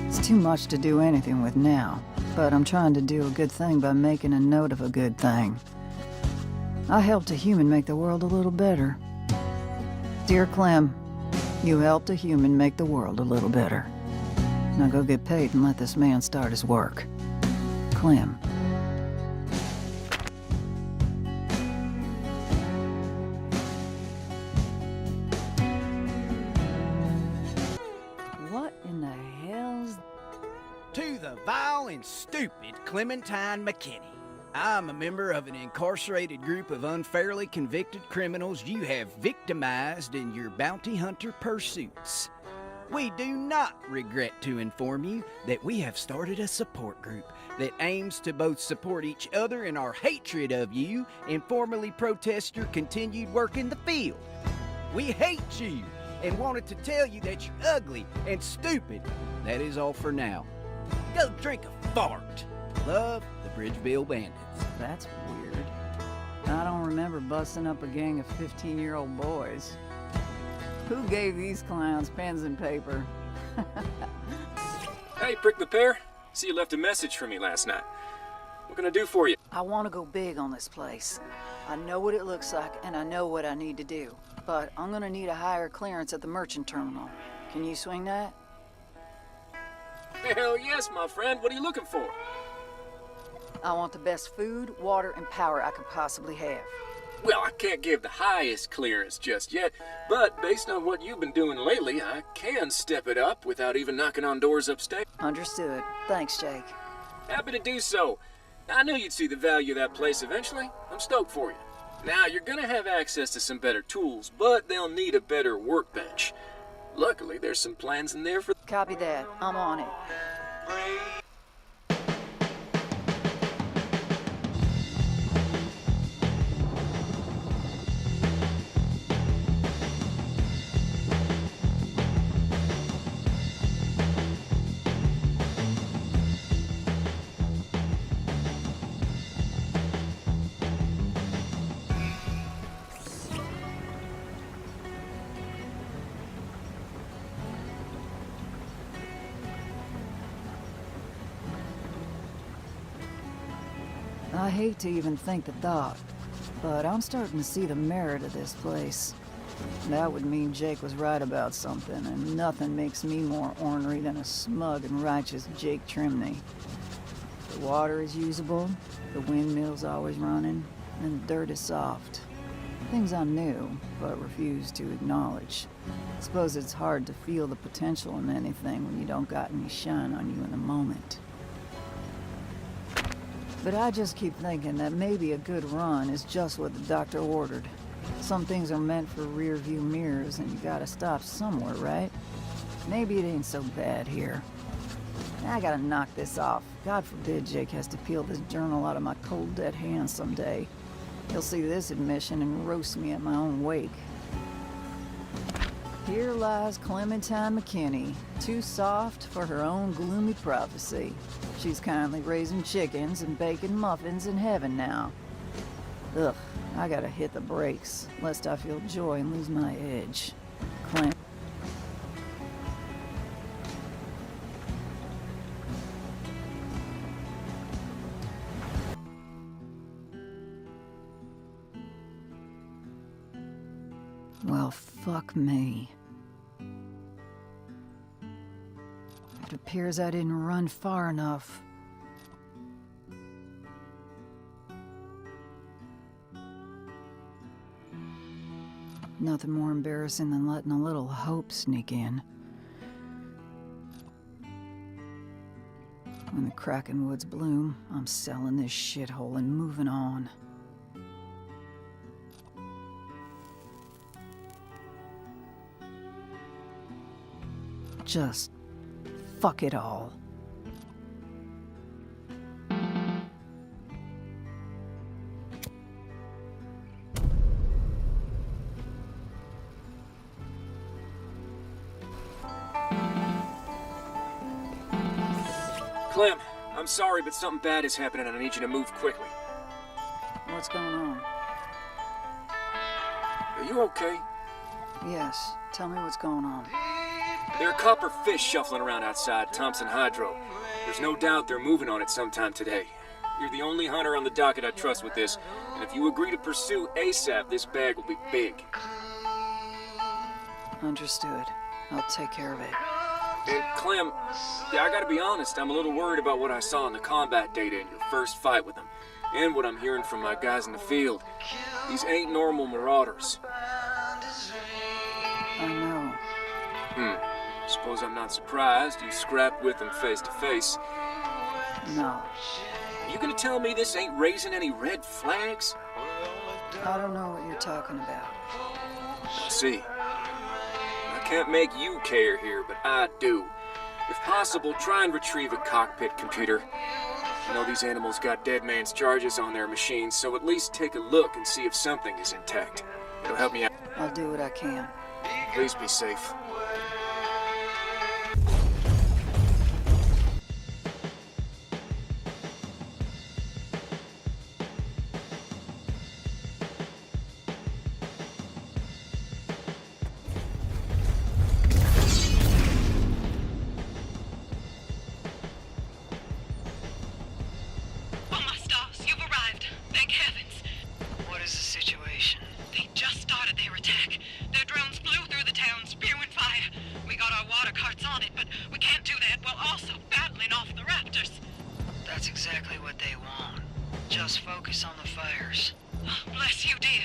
It's too much to do anything with now, but I'm trying to do a good thing by making a note of a good thing. I helped a human make the world a little better. Dear Clem, you helped a human make the world a little better. Now go get paid and let this man start his work. Clem. To the vile and stupid Clementine McKinney. I'm a member of an incarcerated group of unfairly convicted criminals you have victimized in your bounty hunter pursuits. We do not regret to inform you that we have started a support group that aims to both support each other in our hatred of you and formally protest your continued work in the field. We hate you and wanted to tell you that you're ugly and stupid. That is all for now. Go drink a fart. Love, the Bridgeville Bandits. That's weird. I don't remember busting up a gang of 15-year-old boys. Who gave these clowns pens and paper? Hey, Prick the Pear. See you left a message for me last night. What can I do for you? I want to go big on this place. I know what it looks like, and I know what I need to do. But I'm gonna need a higher clearance at the merchant terminal. Can you swing that? Hell yes, my friend. What are you looking for? I want the best food, water, and power I could possibly have. Well, I can't give the highest clearance just yet, but based on what you've been doing lately, I can step it up without even knocking on doors upstairs. Understood. Thanks, Jake. Happy to do so. I knew you'd see the value of that place eventually. I'm stoked for you. Now, you're gonna have access to some better tools, but they'll need a better workbench. Luckily, there's some plans in there for... Copy that. I'm on it. I hate to even think the thought, but I'm starting to see the merit of this place. That would mean Jake was right about something, and nothing makes me more ornery than a smug and righteous Jake Trimney. The water is usable, the windmill's always running, and the dirt is soft. Things I knew, but refused to acknowledge. I suppose it's hard to feel the potential in anything when you don't got any shine on you in the moment. But I just keep thinking that maybe a good run is just what the doctor ordered. Some things are meant for rear view mirrors, and you gotta stop somewhere, right? Maybe it ain't so bad here. I gotta knock this off. God forbid Jake has to peel this journal out of my cold, dead hands someday. He'll see this admission and roast me at my own wake. Here lies Clementine McKinney, too soft for her own gloomy prophecy. She's kindly raising chickens and baking muffins in heaven now. Ugh, I gotta hit the brakes, lest I feel joy and lose my edge. Clem. Well, fuck me. It appears I didn't run far enough. Nothing more embarrassing than letting a little hope sneak in. When the cracking woods bloom, I'm selling this shithole and moving on. Just fuck it all. Clem, I'm sorry, but something bad is happening and I need you to move quickly. What's going on? Are you okay? Yes, tell me what's going on. There are copper fish shuffling around outside Thompson Hydro. There's no doubt they're moving on it sometime today. You're the only hunter on the docket I trust with this, and if you agree to pursue ASAP, this bag will be big. Understood. I'll take care of it. And Clem, I gotta be honest, I'm a little worried about what I saw in the combat data in your first fight with them, and what I'm hearing from my guys in the field. These ain't normal marauders. I know. Suppose I'm not surprised you scrapped with them face to face. No. You gonna tell me this ain't raising any red flags? I don't know what you're talking about. I see. I can't make you care here, but I do. If possible, try and retrieve a cockpit computer. I know these animals got dead man's charges on their machines, so at least take a look and see if something is intact. It'll help me out. I'll do what I can. Please be safe. Oh my stars, you've arrived. Thank heavens. What is the situation? They just started their attack. Their drones flew through the town, spewing fire. We got our water carts on it, but we can't do that while also battling off the raptors. That's exactly what they want. Just focus on the fires. Bless you, dear.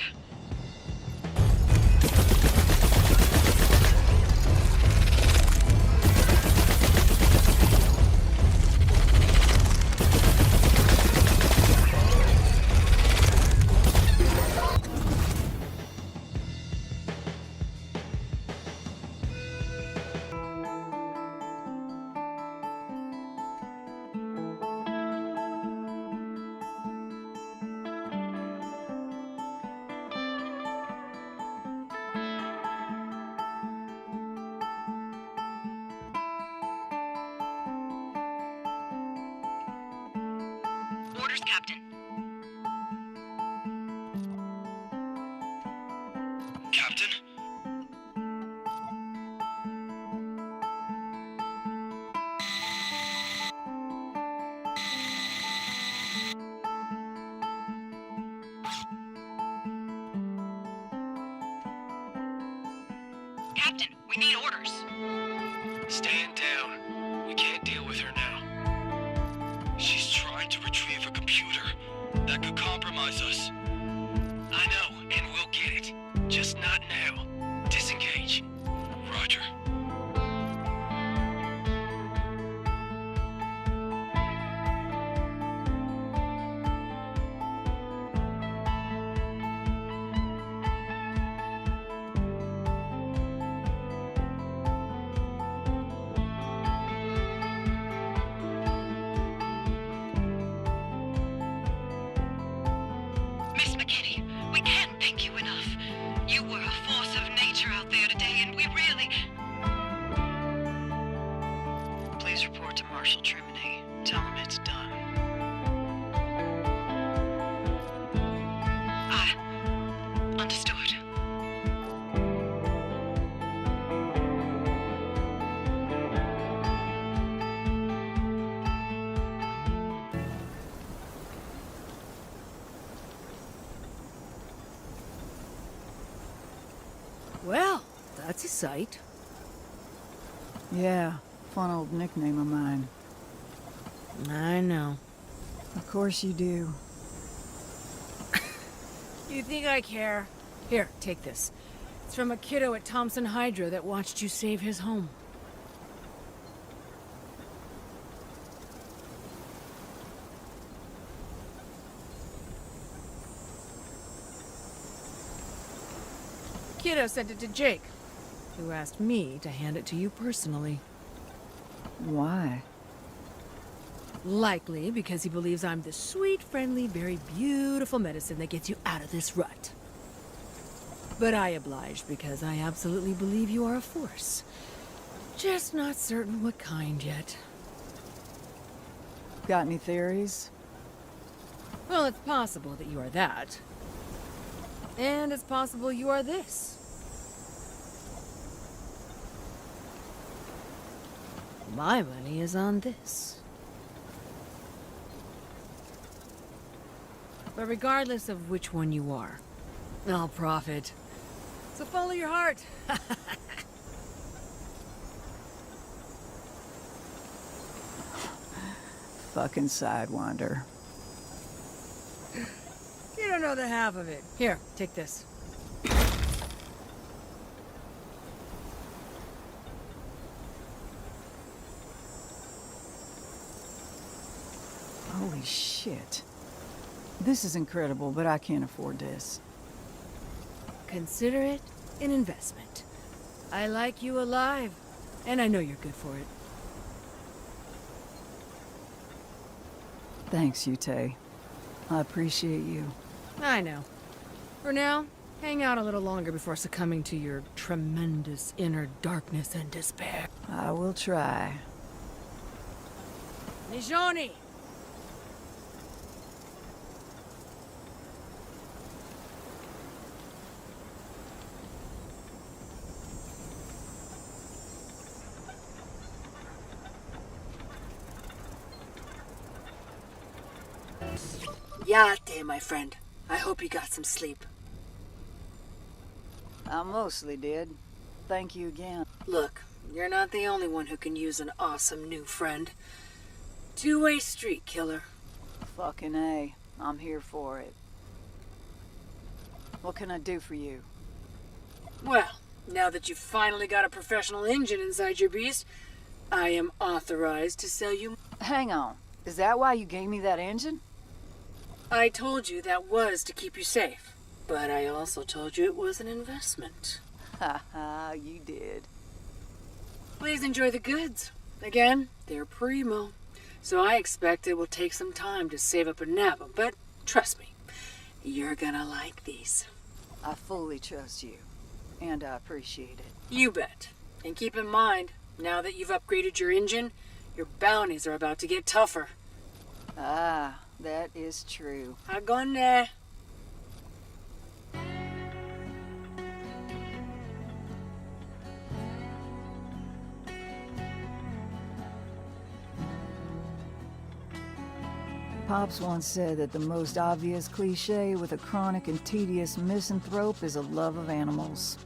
Orders, Captain. Captain? Captain, we need orders. Stand down. We can't deal with her now. She's trying to retrieve a computer. That could compromise us. I know, and we'll get it. Just not now. Disengage. Roger. Marshal Trimony. Tell him it's done. I understood. Well, that's a sight. Yeah, fun old nickname of mine. I know. Of course you do. You think I care? Here, take this. It's from a kiddo at Thompson Hydro that watched you save his home. Kiddo sent it to Jake, who asked me to hand it to you personally. Why? Likely because he believes I'm the sweet, friendly, very beautiful medicine that gets you out of this rut. But I obliged because I absolutely believe you are a force. Just not certain what kind yet. Got any theories? Well, it's possible that you are that. And it's possible you are this. My money is on this. But regardless of which one you are, I'll profit. So follow your heart. Fucking sidewinder. You don't know the half of it. Here, take this. Holy shit. This is incredible, but I can't afford this. Consider it an investment. I like you alive, and I know you're good for it. Thanks, Yute. I appreciate you. I know. For now, hang out a little longer before succumbing to your tremendous inner darkness and despair. I will try. Nijoni! Yate, my friend. I hope you got some sleep. I mostly did. Thank you again. Look, you're not the only one who can use an awesome new friend. Two-way street, killer. Fucking A. I'm here for it. What can I do for you? Well, now that you've finally got a professional engine inside your beast, I am authorized to sell you... Hang on. Is that why you gave me that engine? I told you that was to keep you safe, but I also told you it was an investment. Ha ha, you did. Please enjoy the goods. Again, they're primo, so I expect it will take some time to save up and nab them, but trust me, you're gonna like these. I fully trust you, and I appreciate it. You bet. And keep in mind, now that you've upgraded your engine, your bounties are about to get tougher. Ah, that is true. Agone. Pops once said that the most obvious cliche with a chronic and tedious misanthrope is a love of animals.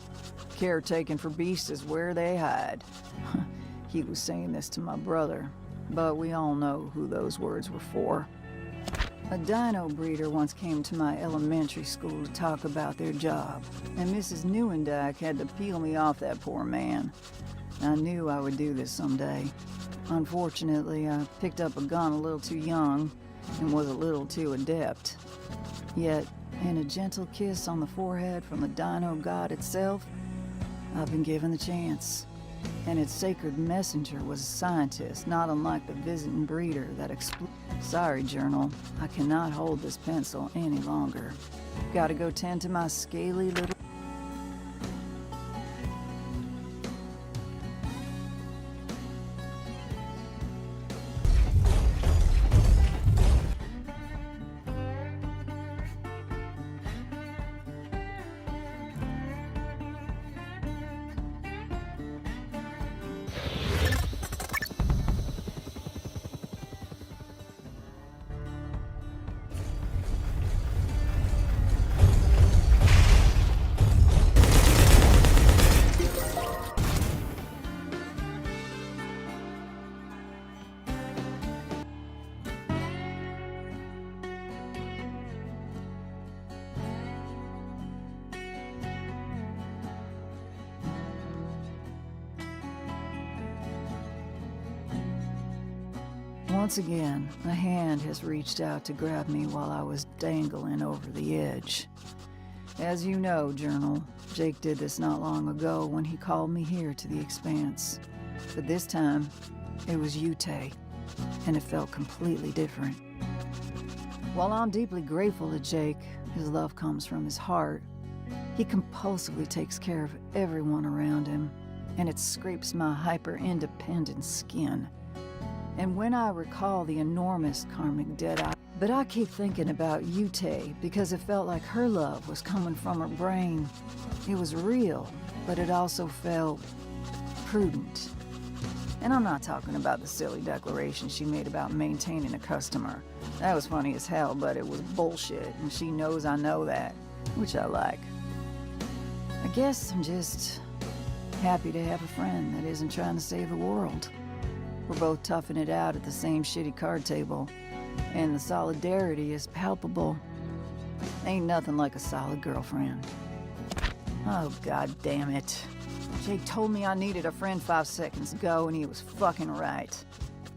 Caretaking for beasts is where they hide. He was saying this to my brother, but we all know who those words were for. A dino breeder once came to my elementary school to talk about their job, and Mrs. Neuendijk had to peel me off that poor man. I knew I would do this someday. Unfortunately, I picked up a gun a little too young and was a little too adept. Yet, in a gentle kiss on the forehead from the dino god itself, I've been given the chance. And its sacred messenger was a scientist, not unlike the visiting breeder that Sorry, Journal. I cannot hold this pencil any longer. Gotta go tend to my scaly little... Once again, a hand has reached out to grab me while I was dangling over the edge. As you know, Journal, Jake did this not long ago when he called me here to the Expanse. But this time, it was Yute, and it felt completely different. While I'm deeply grateful to Jake, his love comes from his heart. He compulsively takes care of everyone around him, and it scrapes my hyper-independent skin. And when I recall the enormous karmic debt but I keep thinking about Yute because it felt like her love was coming from her brain. It was real, but it also felt prudent. And I'm not talking about the silly declaration she made about maintaining a customer. That was funny as hell, but it was bullshit, and she knows I know that, which I like. I guess I'm just happy to have a friend that isn't trying to save the world. We're both toughing it out at the same shitty card table, and the solidarity is palpable. Ain't nothing like a solid girlfriend. Oh, god damn it. Jake told me I needed a friend 5 seconds ago, and he was fucking right.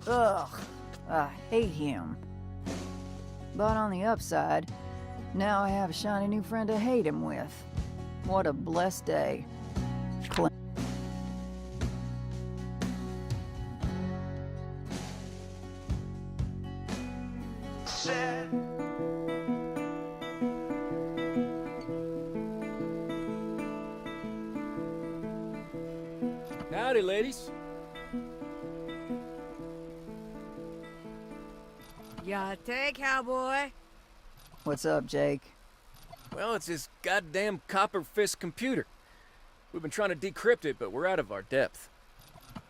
Ugh, I hate him. But on the upside, now I have a shiny new friend to hate him with. What a blessed day. Howdy, ladies. Yate, cowboy. What's up, Jake? Well, it's this goddamn copper fist computer. We've been trying to decrypt it, but we're out of our depth.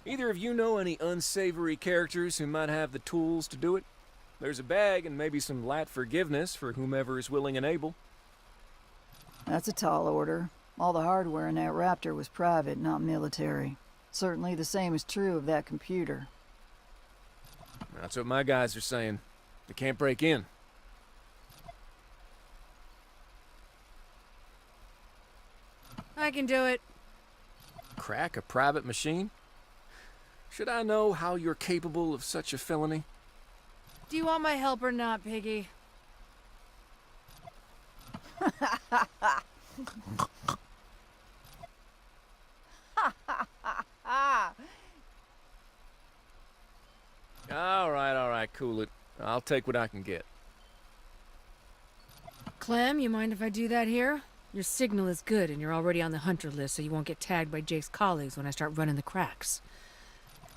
Either of you know any unsavory characters who might have the tools to do it? There's a bag and maybe some lat forgiveness for whomever is willing and able. That's a tall order. All the hardware in that Raptor was private, not military. Certainly the same is true of that computer. That's what my guys are saying. They can't break in. I can do it. Crack a private machine? Should I know how you're capable of such a felony? Do you want my help or not, Piggy? All right, cool it. I'll take what I can get. Clem, you mind if I do that here? Your signal is good, and you're already on the hunter list, so you won't get tagged by Jake's colleagues when I start running the cracks.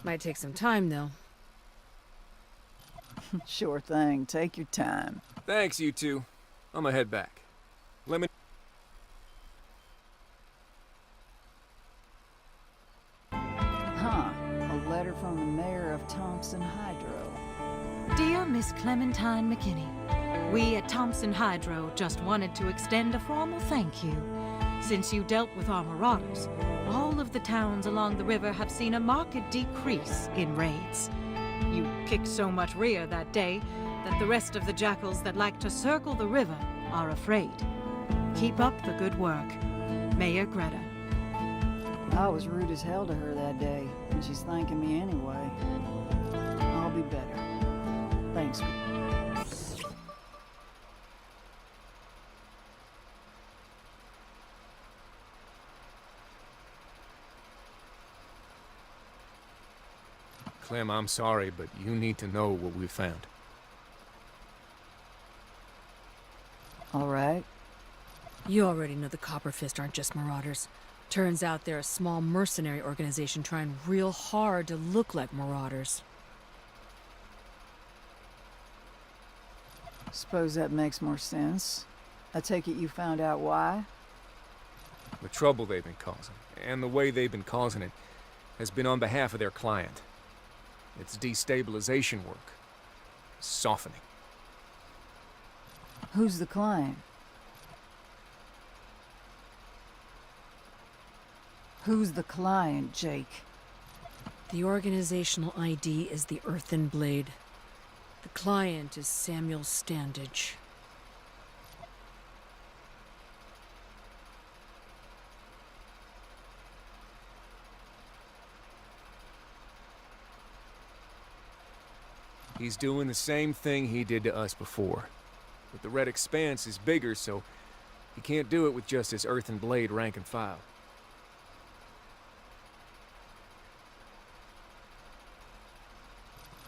Might take some time, though. Sure thing. Take your time. Thanks, you two. I'm gonna head back. Let me... Huh. A letter from the mayor of Thompson Hydro. Dear Miss Clementine McKinney, we at Thompson Hydro just wanted to extend a formal thank you. Since you dealt with our marauders, all of the towns along the river have seen a marked decrease in raids. You kicked so much rear that day that the rest of the jackals that like to circle the river are afraid. Keep up the good work. Mayor Greta. I was rude as hell to her that day, and she's thanking me anyway. I'll be better. Thanks. Clem, I'm sorry, but you need to know what we found. All right. You already know the Copper Fist aren't just marauders. Turns out they're a small mercenary organization trying real hard to look like marauders. Suppose that makes more sense. I take it you found out why? The trouble they've been causing, and the way they've been causing it, has been on behalf of their client. It's destabilization work. Softening. Who's the client? Who's the client, Jake? The organizational ID is the Earthen Blade. The client is Samuel Standage. He's doing the same thing he did to us before. But the Red Expanse is bigger, so he can't do it with just his earthen blade rank and file.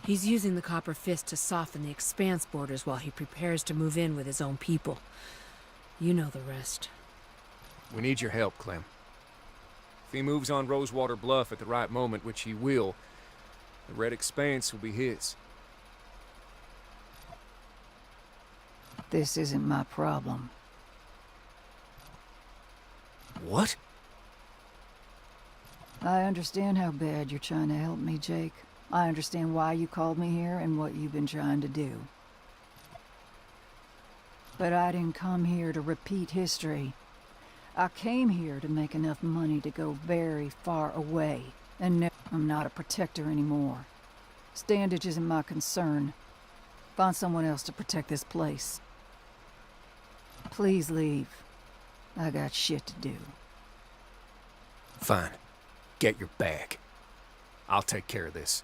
He's using the Copper Fist to soften the Expanse borders while he prepares to move in with his own people. You know the rest. We need your help, Clem. If he moves on Rosewater Bluff at the right moment, which he will, the Red Expanse will be his. This isn't my problem. What? I understand how bad you're trying to help me, Jake. I understand why you called me here and what you've been trying to do. But I didn't come here to repeat history. I came here to make enough money to go very far away. And no, I'm not a protector anymore. Standage isn't my concern. Find someone else to protect this place. Please leave. I got shit to do. Fine. Get your bag. I'll take care of this.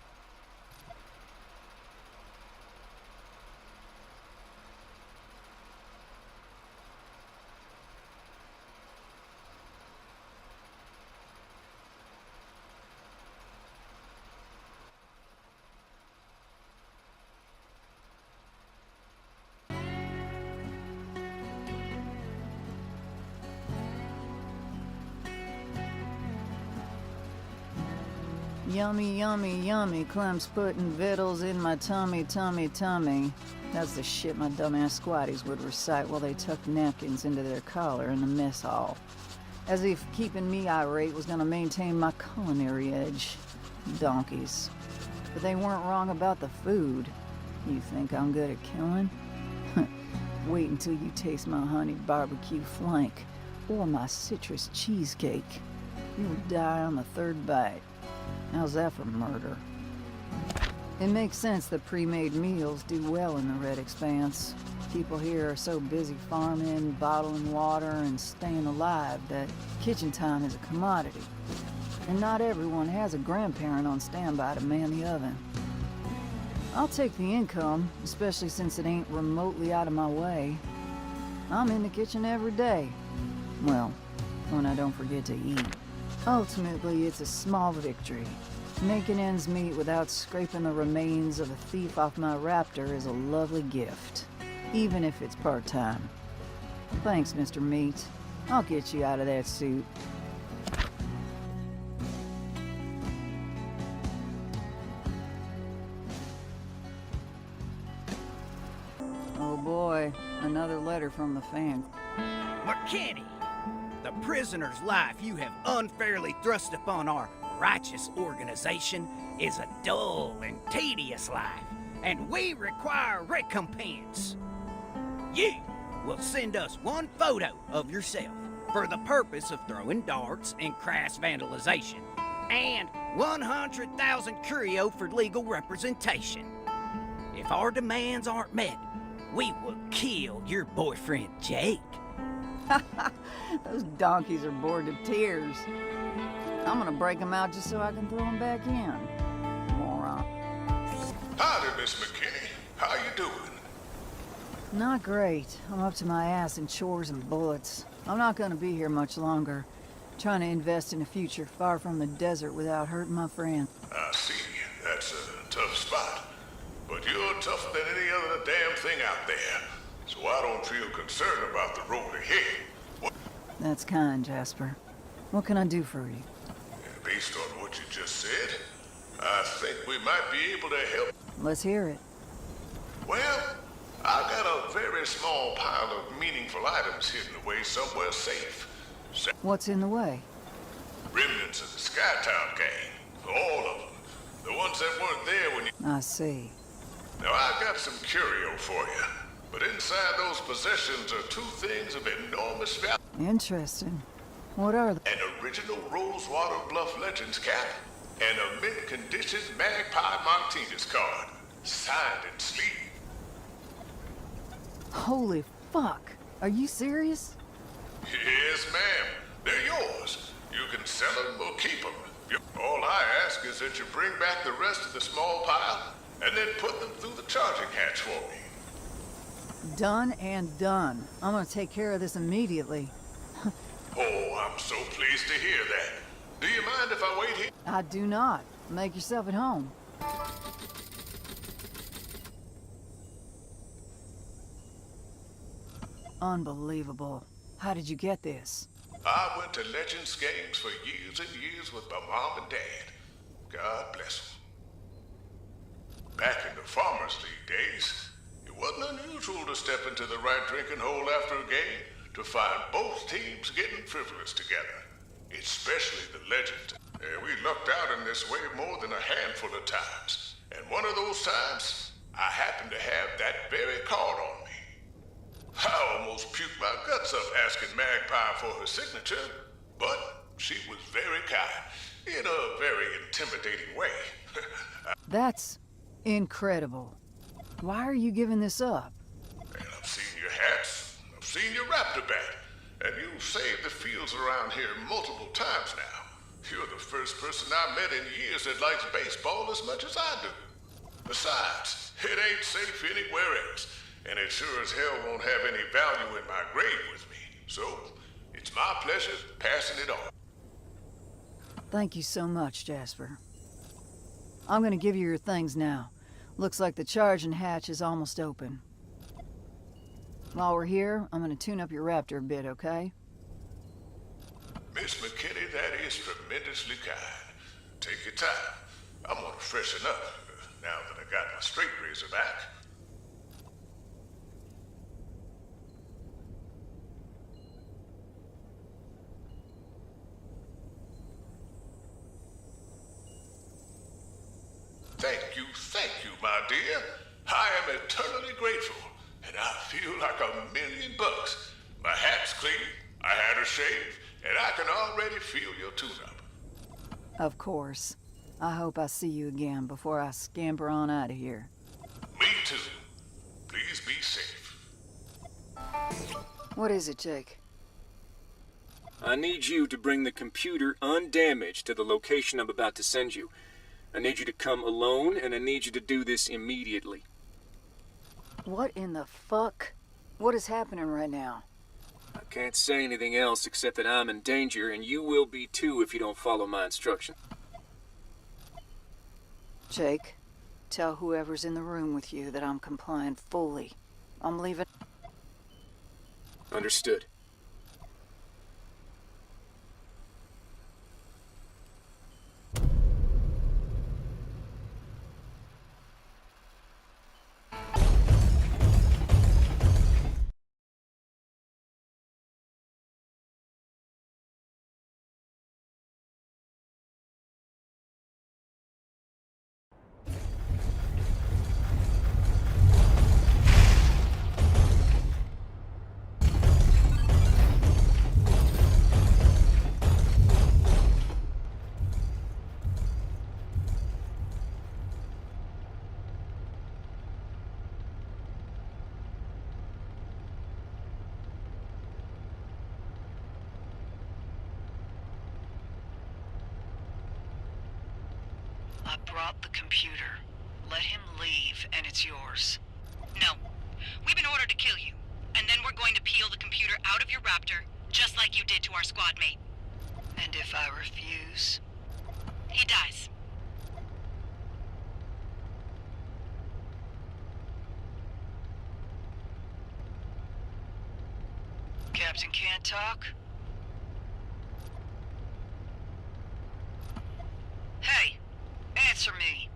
Yummy, yummy, yummy. Clem's putting victuals in my tummy, tummy, tummy. That's the shit my dumbass squatties would recite while they tucked napkins into their collar in the mess hall. As if keeping me irate was gonna maintain my culinary edge. Donkeys. But they weren't wrong about the food. You think I'm good at killing? Wait until you taste my honey barbecue flank, or my citrus cheesecake. You'll die on the third bite. How's that for murder? It makes sense that pre-made meals do well in the Red Expanse. People here are so busy farming, bottling water, and staying alive that kitchen time is a commodity. And not everyone has a grandparent on standby to man the oven. I'll take the income, especially since it ain't remotely out of my way. I'm in the kitchen every day. Well, when I don't forget to eat. Ultimately, it's a small victory. Making ends meet without scraping the remains of a thief off my raptor is a lovely gift, even if it's part-time. Thanks, Mr. Meat. I'll get you out of that suit. Oh boy, another letter from the fan. McKinney! The prisoner's life you have unfairly thrust upon our righteous organization is a dull and tedious life, and we require recompense. You will send us one photo of yourself for the purpose of throwing darts and crass vandalization, and 100,000 curio for legal representation. If our demands aren't met, we will kill your boyfriend, Jake. Those donkeys are bored to tears. I'm gonna break them out just so I can throw them back in. Moron. Howdy, Miss McKinney. How you doing? Not great. I'm up to my ass in chores and bullets. I'm not gonna be here much longer. Trying to invest in a future far from the desert without hurting my friend. I see. That's a tough spot. But you're tougher than any other damn thing out there. So I don't feel concerned about the road ahead. What? That's kind, Jasper. What can I do for you? Based on what you just said, I think we might be able to help. Let's hear it. Well, I got a very small pile of meaningful items hidden away somewhere safe. What's in the way? Remnants of the Skytown gang. All of them. The ones that weren't there when you... I see. Now, I got some curio for you. But inside those possessions are two things of enormous value. Interesting. What are they? An original Rosewater Bluff Legends cap and a mint-condition Magpie Martinez card, signed and sleeved. Holy fuck. Are you serious? Yes, ma'am. They're yours. You can sell them or keep them. All I ask is that you bring back the rest of the small pile and then put them through the charging hatch for me. Done and done. I'm gonna take care of this immediately. Oh, I'm so pleased to hear that. Do you mind if I wait here? I do not. Make yourself at home. Unbelievable. How did you get this? I went to Legends games for years and years with my mom and dad. God bless them. Back in the Farmers League days, it wasn't unusual to step into the right drinking hole after a game to find both teams getting frivolous together, especially the Legends. We lucked out in this way more than a handful of times, and one of those times, I happened to have that very card on me. I almost puked my guts up asking Magpie for her signature, but she was very kind, in a very intimidating way. That's incredible. Why are you giving this up? And I've seen your hats, I've seen your raptor bat, and you've saved the fields around here multiple times now. You're the first person I met in years that likes baseball as much as I do. Besides, it ain't safe anywhere else, and it sure as hell won't have any value in my grave with me. So, it's my pleasure passing it on. Thank you so much, Jasper. I'm gonna give you your things now. Looks like the charging hatch is almost open. While we're here, I'm gonna tune up your raptor a bit, okay? Miss McKinney, that is tremendously kind. Take your time. I'm gonna freshen up now that I got my straight razor back. Thank you, my dear. I am eternally grateful, and I feel like $1,000,000. My hat's clean, I had a shave, and I can already feel your tune-up. Of course. I hope I see you again before I scamper on out of here. Me too. Please be safe. What is it, Jake? I need you to bring the computer undamaged to the location I'm about to send you. I need you to come alone, and I need you to do this immediately. What in the fuck? What is happening right now? I can't say anything else except that I'm in danger, and you will be too if you don't follow my instructions. Jake, tell whoever's in the room with you that I'm complying fully. I'm leaving. Understood. I brought the computer. Let him leave, and it's yours. No. We've been ordered to kill you. And then we're going to peel the computer out of your raptor, just like you did to our squad mate. And if I refuse? He dies. Captain can't talk? Hey, answer me.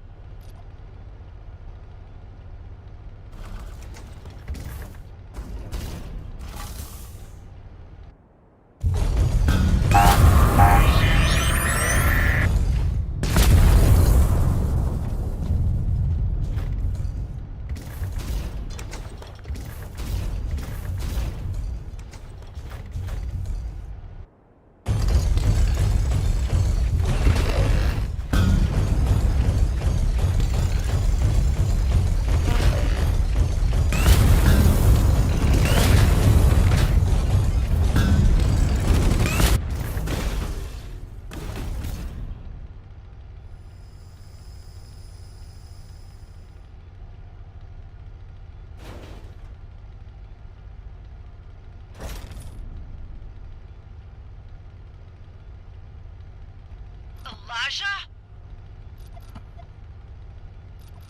Elijah?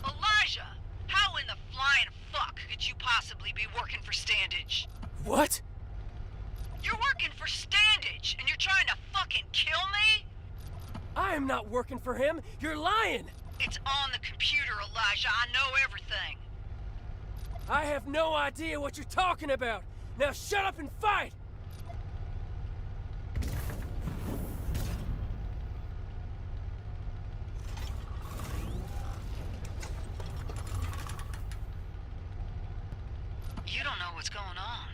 Elijah, how in the flying fuck could you possibly be working for Standage? What? You're working for Standage, and you're trying to fucking kill me? I am not working for him. You're lying. It's on the computer, Elijah. I know everything. I have no idea what you're talking about. Now shut up and fight! You don't know what's going on.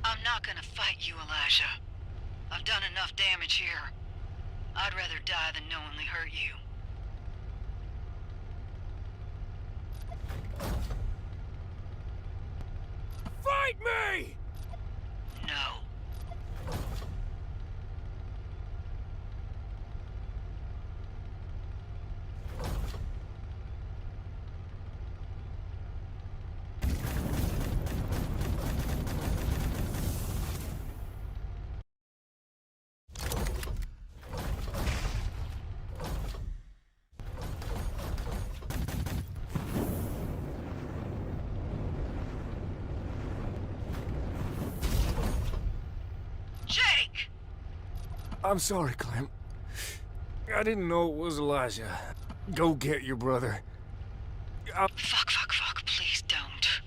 I'm not gonna fight you, Elijah. I've done enough damage here. I'd rather die than knowingly hurt you. Fight me! No. Jake! I'm sorry, Clem. I didn't know it was Elijah. Go get your brother. Fuck, please don't.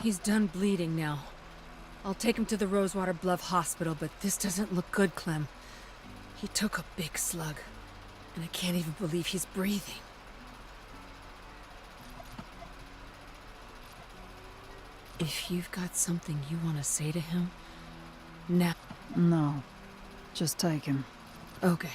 He's done bleeding now. I'll take him to the Rosewater Bluff Hospital, but this doesn't look good, Clem. He took a big slug, and I can't even believe he's breathing. If you've got something you want to say to him, now... No. Just take him. Okay.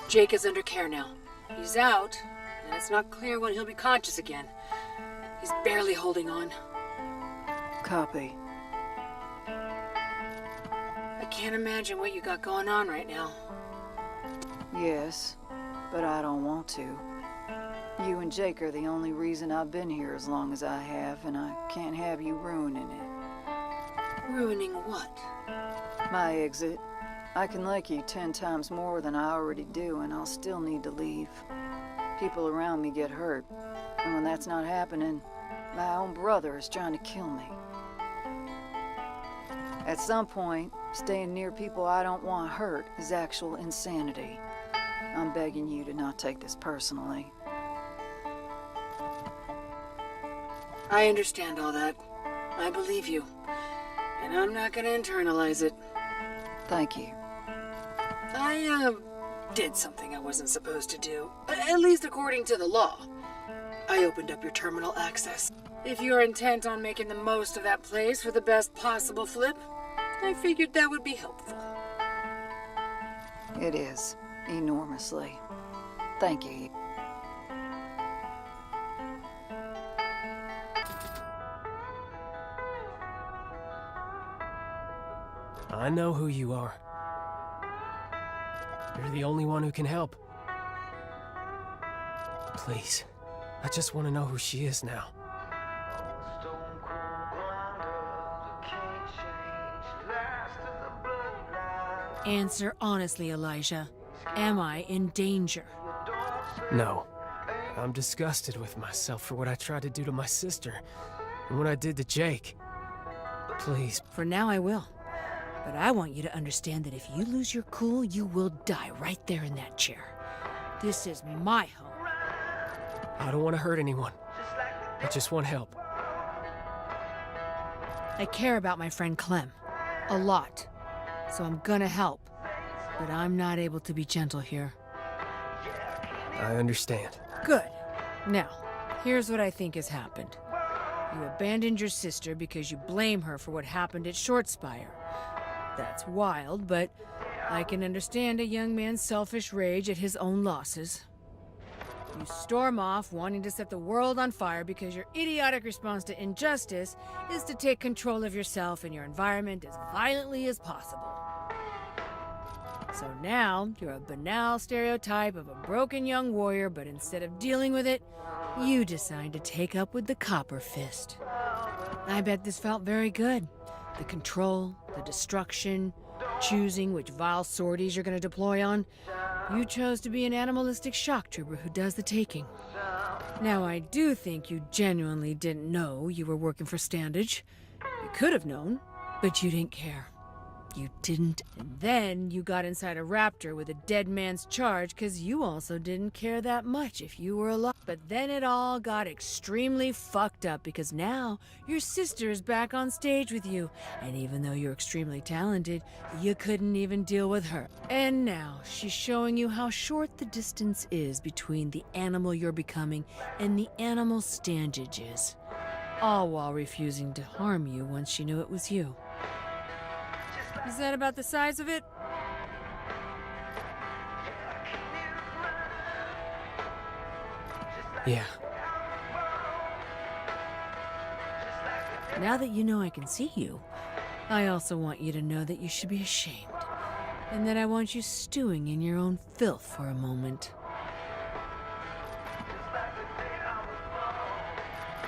Jake is under care now. He's out, and it's not clear when he'll be conscious again. He's barely holding on. Copy. I can't imagine what you got going on right now. Yes, but I don't want to. You and Jake are the only reason I've been here as long as I have, and I can't have you ruining it. Ruining what? My exit. I can like you 10 times more than I already do, and I'll still need to leave. People around me get hurt, and when that's not happening, my own brother is trying to kill me. At some point, staying near people I don't want hurt is actual insanity. I'm begging you to not take this personally. I understand all that. I believe you. And I'm not gonna internalize it. Thank you. I, did something I wasn't supposed to do. At least according to the law. I opened up your terminal access. If you're intent on making the most of that place for the best possible flip, I figured that would be helpful. It is. Enormously. Thank you. I know who you are. You're the only one who can help. Please, I just want to know who she is now. Answer honestly, Elijah. Am I in danger? No. I'm disgusted with myself for what I tried to do to my sister and what I did to Jake. Please. For now, I will. But I want you to understand that if you lose your cool, you will die right there in that chair. This is my home. I don't want to hurt anyone. I just want help. I care about my friend Clem. A lot. So I'm gonna help. But I'm not able to be gentle here. I understand. Good. Now, here's what I think has happened. You abandoned your sister because you blame her for what happened at Shortspire. That's wild, but I can understand a young man's selfish rage at his own losses. You storm off wanting to set the world on fire because your idiotic response to injustice is to take control of yourself and your environment as violently as possible. So now, you're a banal stereotype of a broken young warrior, but instead of dealing with it, you decide to take up with the Copper Fist. I bet this felt very good. The control, the destruction, choosing which vile sorties you're going to deploy on. You chose to be an animalistic shock trooper who does the taking. Now, I do think you genuinely didn't know you were working for Standage. You could have known, but you didn't care. You didn't. And then you got inside a raptor with a dead man's charge because you also didn't care that much if you were alive. But then it all got extremely fucked up because now your sister is back on stage with you. And even though you're extremely talented, you couldn't even deal with her. And now she's showing you how short the distance is between the animal you're becoming and the animal Standage is. All while refusing to harm you once she knew it was you. Is that about the size of it? Yeah. Now that you know I can see you, I also want you to know that you should be ashamed. And that I want you stewing in your own filth for a moment.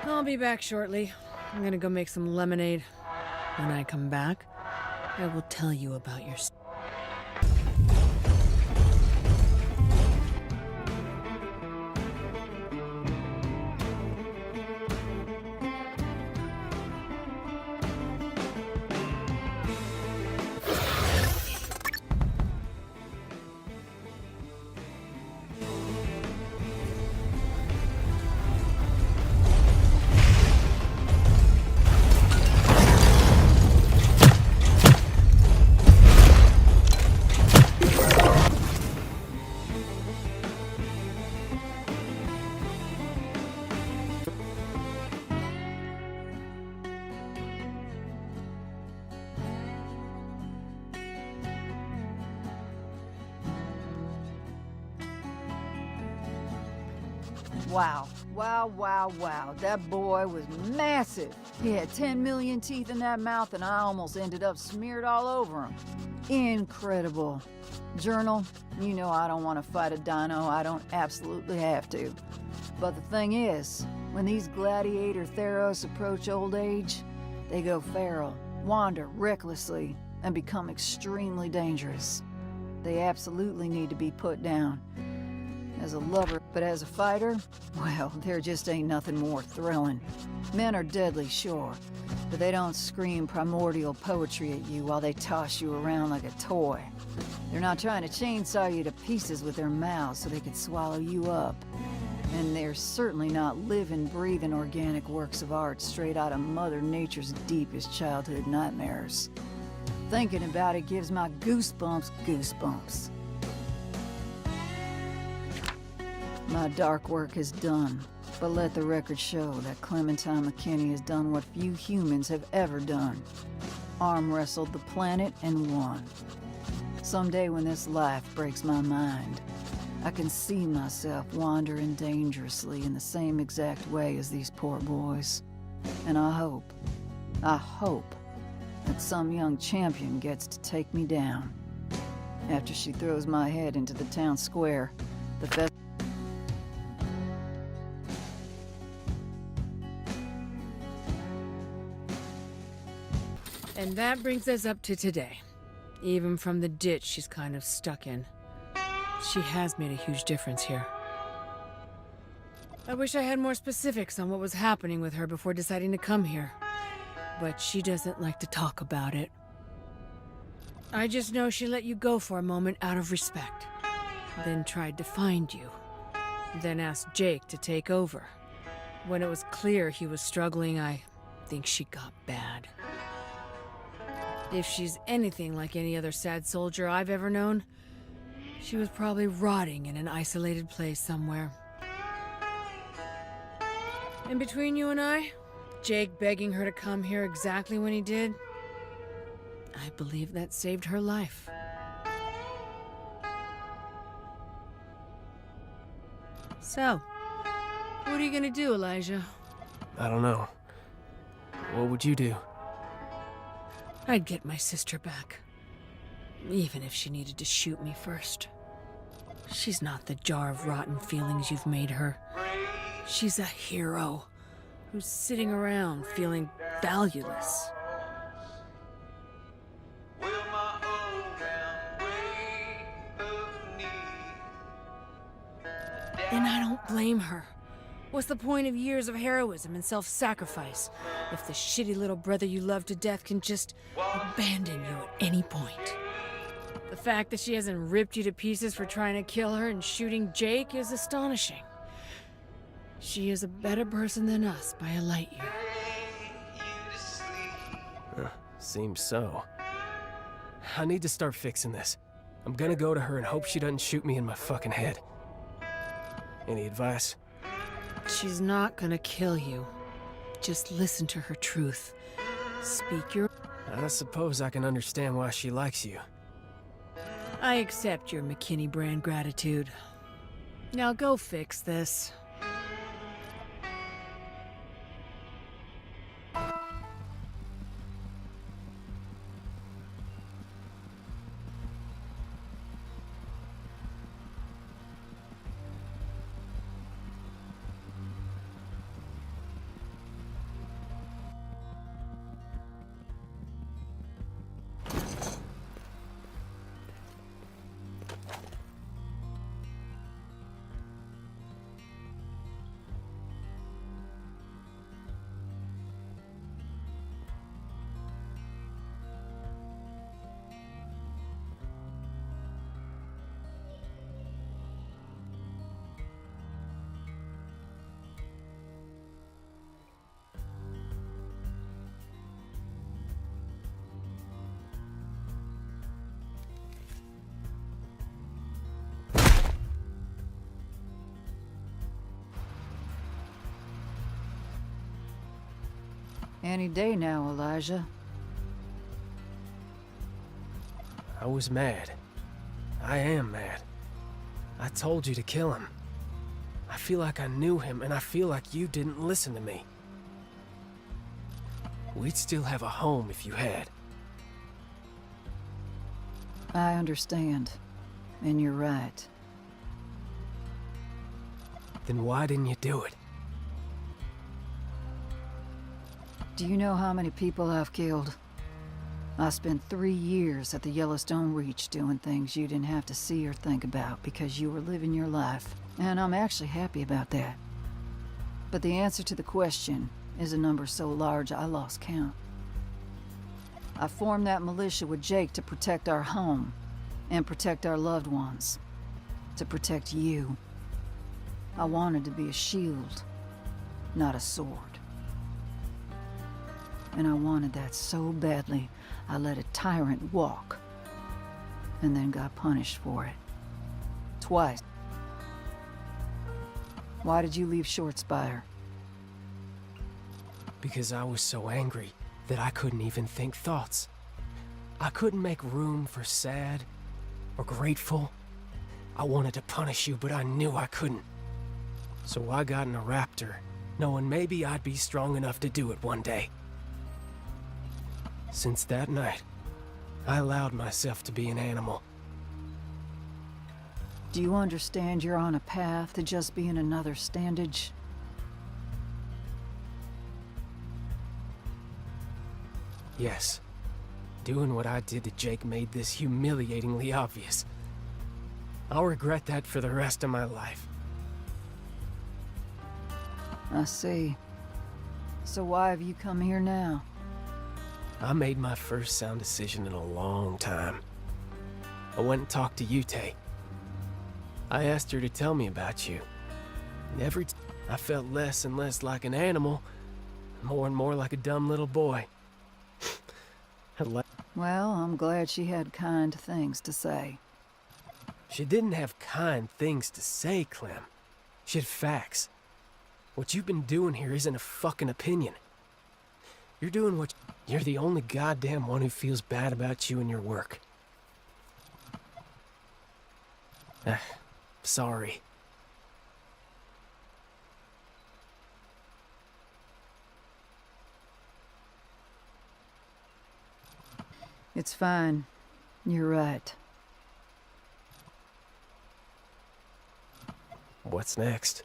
I'll be back shortly. I'm gonna go make some lemonade. When I come back, I will tell you about your... Wow. Wow. That boy was massive. He had 10 million teeth in that mouth, and I almost ended up smeared all over him. Incredible. Journal, you know I don't want to fight a dino. I don't absolutely have to. But the thing is, when these gladiator theros approach old age, they go feral, wander recklessly, and become extremely dangerous. They absolutely need to be put down. As a lover, but as a fighter, well, there just ain't nothing more thrilling. Men are deadly, sure, but they don't scream primordial poetry at you while they toss you around like a toy. They're not trying to chainsaw you to pieces with their mouths so they could swallow you up. And they're certainly not living, breathing organic works of art straight out of Mother Nature's deepest childhood nightmares. Thinking about it gives my goosebumps. My dark work is done, but let the record show that Clementine McKinney has done what few humans have ever done. Arm wrestled the planet and won. Someday when this life breaks my mind, I can see myself wandering dangerously in the same exact way as these poor boys. And I hope that some young champion gets to take me down. After she throws my head into the town square, the And that brings us up to today. Even from the ditch she's kind of stuck in. She has made a huge difference here. I wish I had more specifics on what was happening with her before deciding to come here. But she doesn't like to talk about it. I just know she let you go for a moment out of respect. Then tried to find you. then asked Jake to take over. When it was clear he was struggling, I think she got bad. If she's anything like any other sad soldier I've ever known, she was probably rotting in an isolated place somewhere. And between you and I, Jake begging her to come here exactly when he did, I believe that saved her life. So, what are you gonna do, Elijah? I don't know. What would you do? I'd get my sister back. Even if she needed to shoot me first. She's not the jar of rotten feelings you've made her. She's a hero who's sitting around feeling valueless. And I don't blame her. What's the point of years of heroism and self-sacrifice if the shitty little brother you love to death can just abandon you at any point? The fact that she hasn't ripped you to pieces for trying to kill her and shooting Jake is astonishing. She is a better person than us by a light year. Seems so. I need to start fixing this. I'm gonna go to her and hope she doesn't shoot me in my fucking head. Any advice? She's not gonna kill you. Just listen to her truth. Speak your... I suppose I can understand why she likes you. I accept your McKinney brand gratitude. Now go fix this. Any day now, Elijah. I was mad. I am mad. I told you to kill him. I feel like I knew him, and I feel like you didn't listen to me. We'd still have a home if you had. I understand. And you're right. Then why didn't you do it? Do you know how many people I've killed? I spent 3 years at the Yellowstone Reach doing things you didn't have to see or think about because you were living your life. And I'm actually happy about that. But the answer to the question is a number so large I lost count. I formed that militia with Jake to protect our home and protect our loved ones. To protect you. I wanted to be a shield, not a sword. And I wanted that so badly, I let a tyrant walk. And then got punished for it. Twice. Why did you leave Shortspire? Because I was so angry that I couldn't even think thoughts. I couldn't make room for sad or grateful. I wanted to punish you, but I knew I couldn't. So I got in a raptor, knowing maybe I'd be strong enough to do it one day. Since that night, I allowed myself to be an animal. Do you understand you're on a path to just being another standage? Yes. Doing what I did to Jake made this humiliatingly obvious. I'll regret that for the rest of my life. I see. So why have you come here now? I made my first sound decision in a long time. I went and talked to Yute. I asked her to tell me about you, I felt less and less like an animal, more and more like a dumb little boy. Well, I'm glad she had kind things to say. She didn't have kind things to say, Clem. She had facts. What you've been doing here isn't a fucking opinion. You're doing what... You're the only goddamn one who feels bad about you and your work. Sorry. It's fine. You're right. What's next?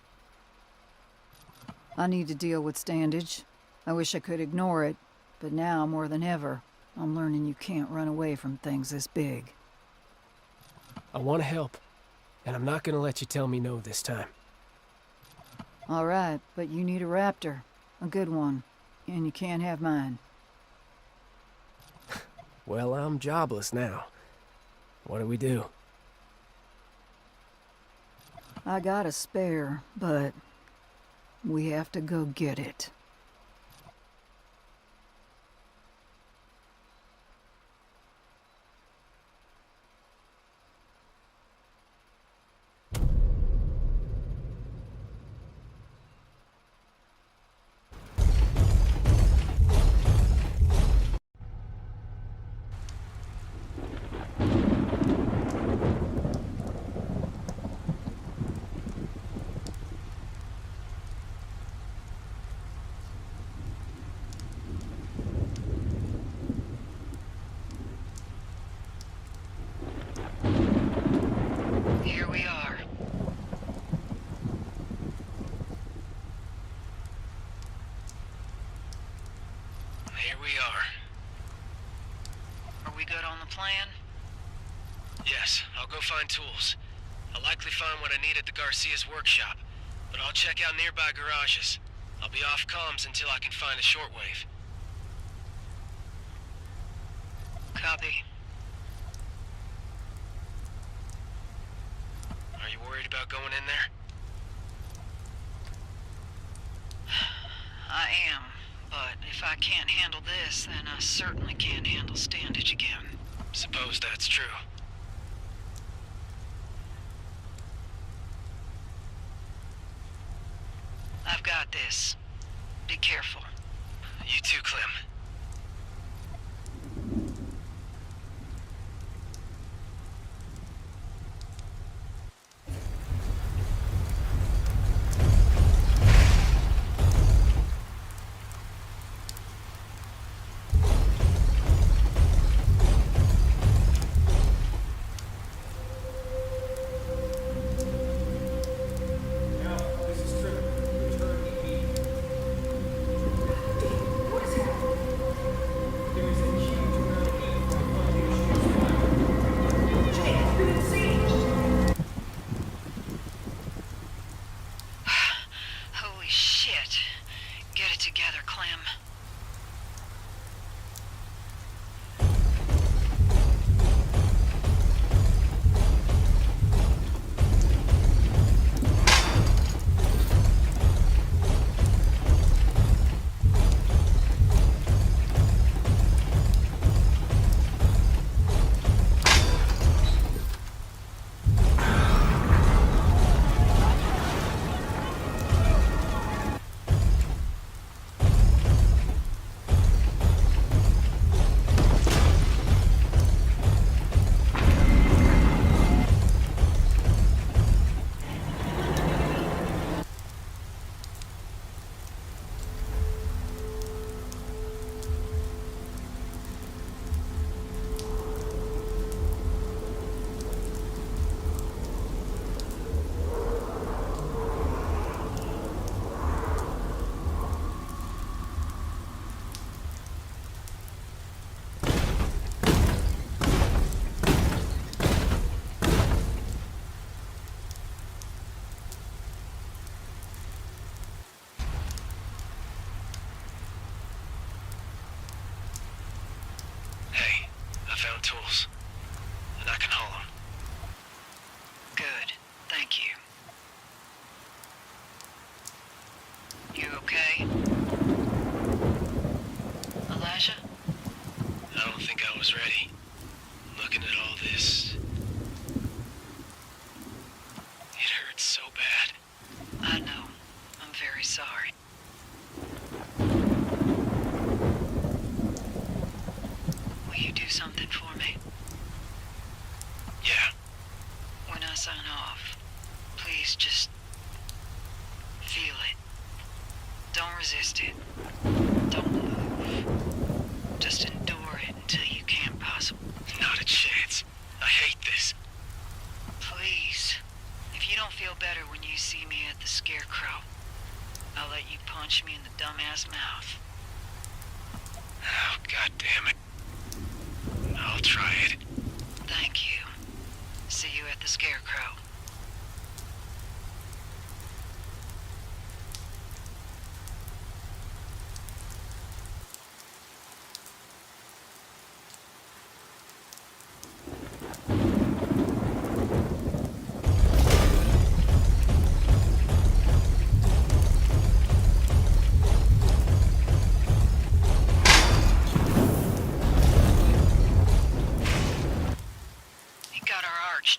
I need to deal with Standage. I wish I could ignore it, but now more than ever, I'm learning you can't run away from things this big. I want to help, and I'm not gonna let you tell me no this time. All right, but you need a raptor. A good one. And you can't have mine. Well, I'm jobless now. What do we do? I got a spare, but we have to go get it. Here we are. Here we are. Are we good on the plan? Yes, I'll go find tools. I'll likely find what I need at the Garcia's workshop, but I'll check out nearby garages. I'll be off comms until I can find a shortwave. Copy. Are you worried about going in there? I am, but if I can't handle this, then I certainly can't handle Standage again. Suppose that's true. I've got this. Be careful. You too, Clem. Holy shit. Get it together, Clem. Hey, I found tools. And I can haul them. Good. Thank you. okay? Elijah? I don't think I was ready. Looking at all this... It hurts so bad. I know. I'm very sorry. Will you do something for me? Yeah. When I sign off, please just feel it. Don't resist it. Don't move. Just endure it until you can't possibly. Not a chance. I hate this. Please, if you don't feel better when you see me at the Scarecrow, I'll let you punch me in the dumbass mouth. Oh, God damn it. I'll try it. Thank you. See you at the Scarecrow.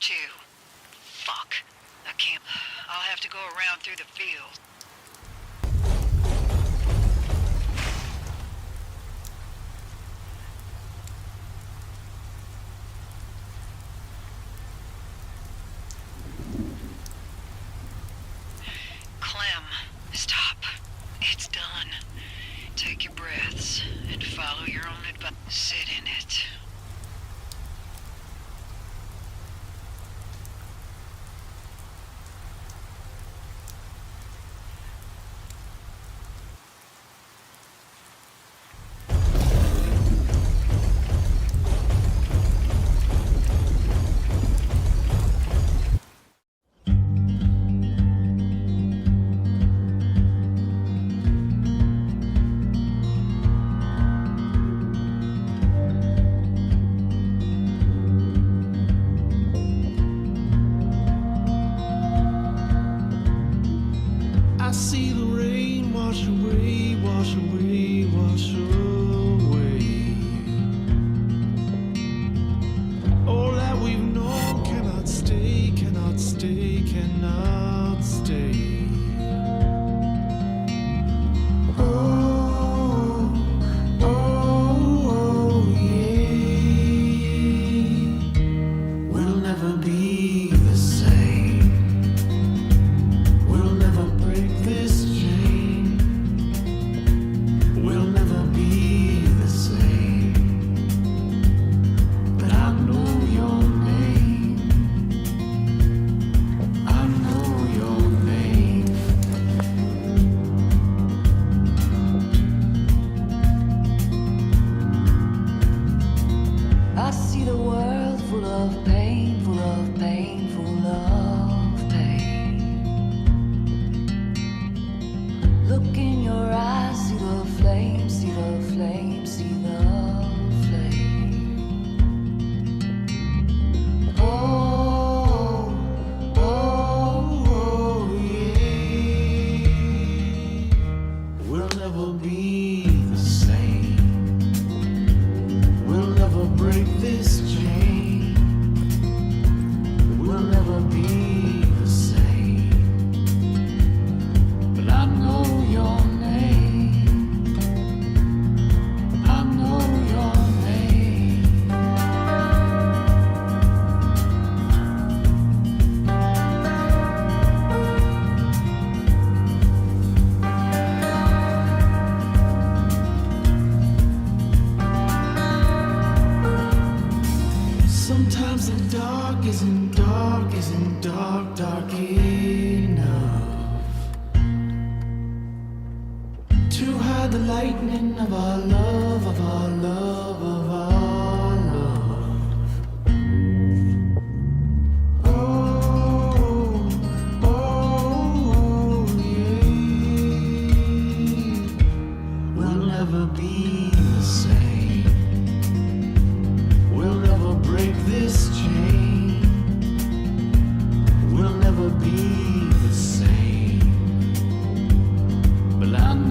Too. Fuck. I can't. I'll have to go around through the field. Clem, stop. It's done. Take your breaths and follow your own advice. Sit in it. I see the rain wash away, wash away, wash away. All that we've known cannot stay, cannot stay, cannot stay. Oh, oh, oh, yeah. We'll never be the same. We'll never break this chain. We'll never be the same. But I know your name. I know your name. I see the world full of pain, full of pain, full of pain. Look in your eyes, see the flame, see the flame, see the flame. Oh, oh, oh, yeah. We'll never be the same. We'll never break this chain. We'll never be the same. But I know your name. I know your name. Sometimes the dark isn't dark, isn't dark, dark enough to hide the lightning of our love, of our love, of our love. Oh, oh, yeah. We'll never be the same. We'll never break this chain. We'll never be the same. But I know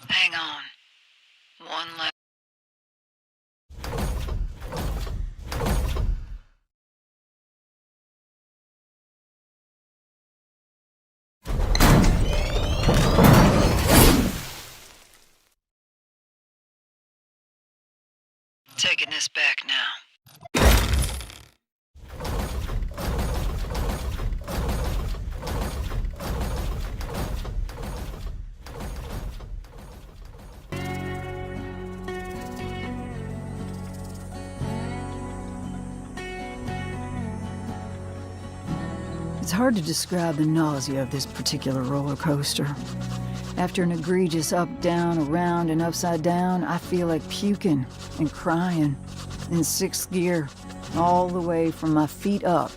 Hang on. One last. Taking this back now. It's hard to describe the nausea of this particular roller coaster. After an egregious up, down, around, and upside down, I feel like puking and crying in sixth gear, all the way from my feet up.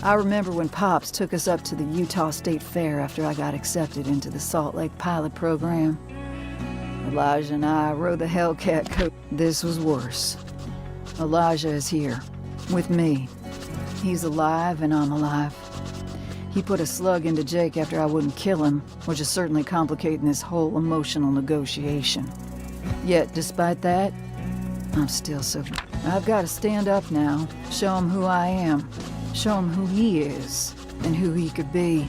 I remember when Pops took us up to the Utah State Fair after I got accepted into the Salt Lake pilot program. Elijah and I rode the Hellcat coach. This was worse. Elijah is here, with me. He's alive and I'm alive. He put a slug into Jake after I wouldn't kill him, which is certainly complicating this whole emotional negotiation. Yet, despite that, I'm still so... I've got to stand up now, show him who I am, show him who he is, and who he could be.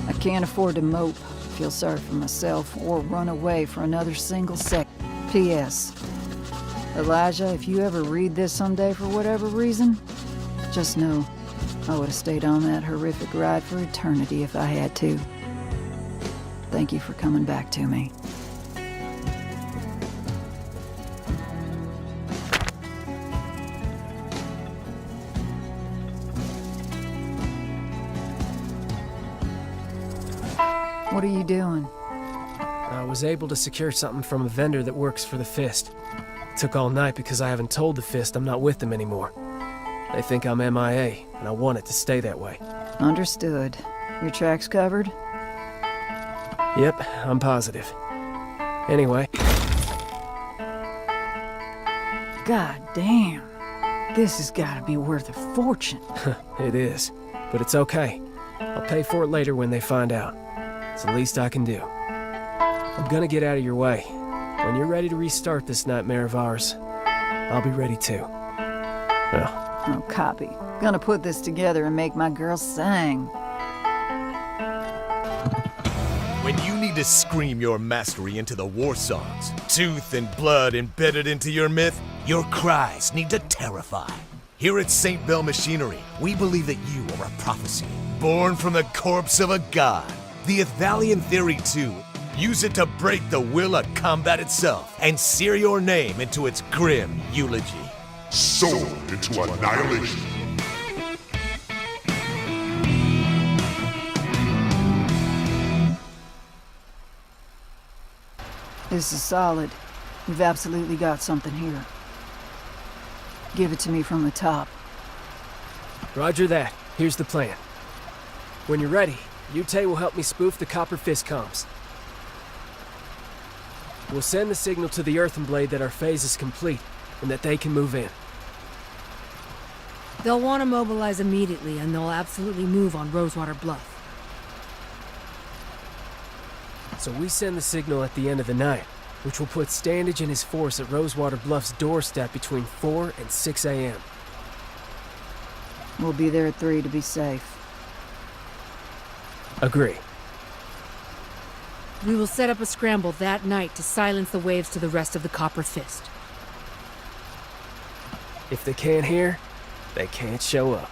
I can't afford to mope, feel sorry for myself, or run away for another single sec. P.S. Elijah, if you ever read this someday for whatever reason, just know I would have stayed on that horrific ride for eternity if I had to. Thank you for coming back to me. What are you doing? I was able to secure something from a vendor that works for the Fist. It took all night because I haven't told the Fist I'm not with them anymore. They think I'm MIA, and I want it to stay that way. Understood. Your tracks covered? Yep, I'm positive. Anyway. God damn. This has got to be worth a fortune. It is, but it's okay. I'll pay for it later when they find out. It's the least I can do. I'm gonna get out of your way. When you're ready to restart this nightmare of ours, I'll be ready too. Well. Oh, copy. Gonna put this together and make my girl sing. When you need to scream your mastery into the war songs, tooth and blood embedded into your myth, your cries need to terrify. Here at St. Bell Machinery, we believe that you are a prophecy, born from the corpse of a god. The Athalian Theory 2. Use it to break the will of combat itself and sear your name into its grim eulogy. Soul into annihilation. This is solid. We've absolutely got something here. Give it to me from the top. Roger that. Here's the plan. When you're ready, Yute will help me spoof the Copper Fist comms. We'll send the signal to the Earthen Blade that our phase is complete, and that they can move in. They'll want to mobilize immediately, and they'll absolutely move on Rosewater Bluff. So we send the signal at the end of the night, which will put Standage and his force at Rosewater Bluff's doorstep between 4 and 6 a.m. We'll be there at 3 to be safe. Agree. We will set up a scramble that night to silence the waves to the rest of the Copper Fist. If they can't hear, they can't show up.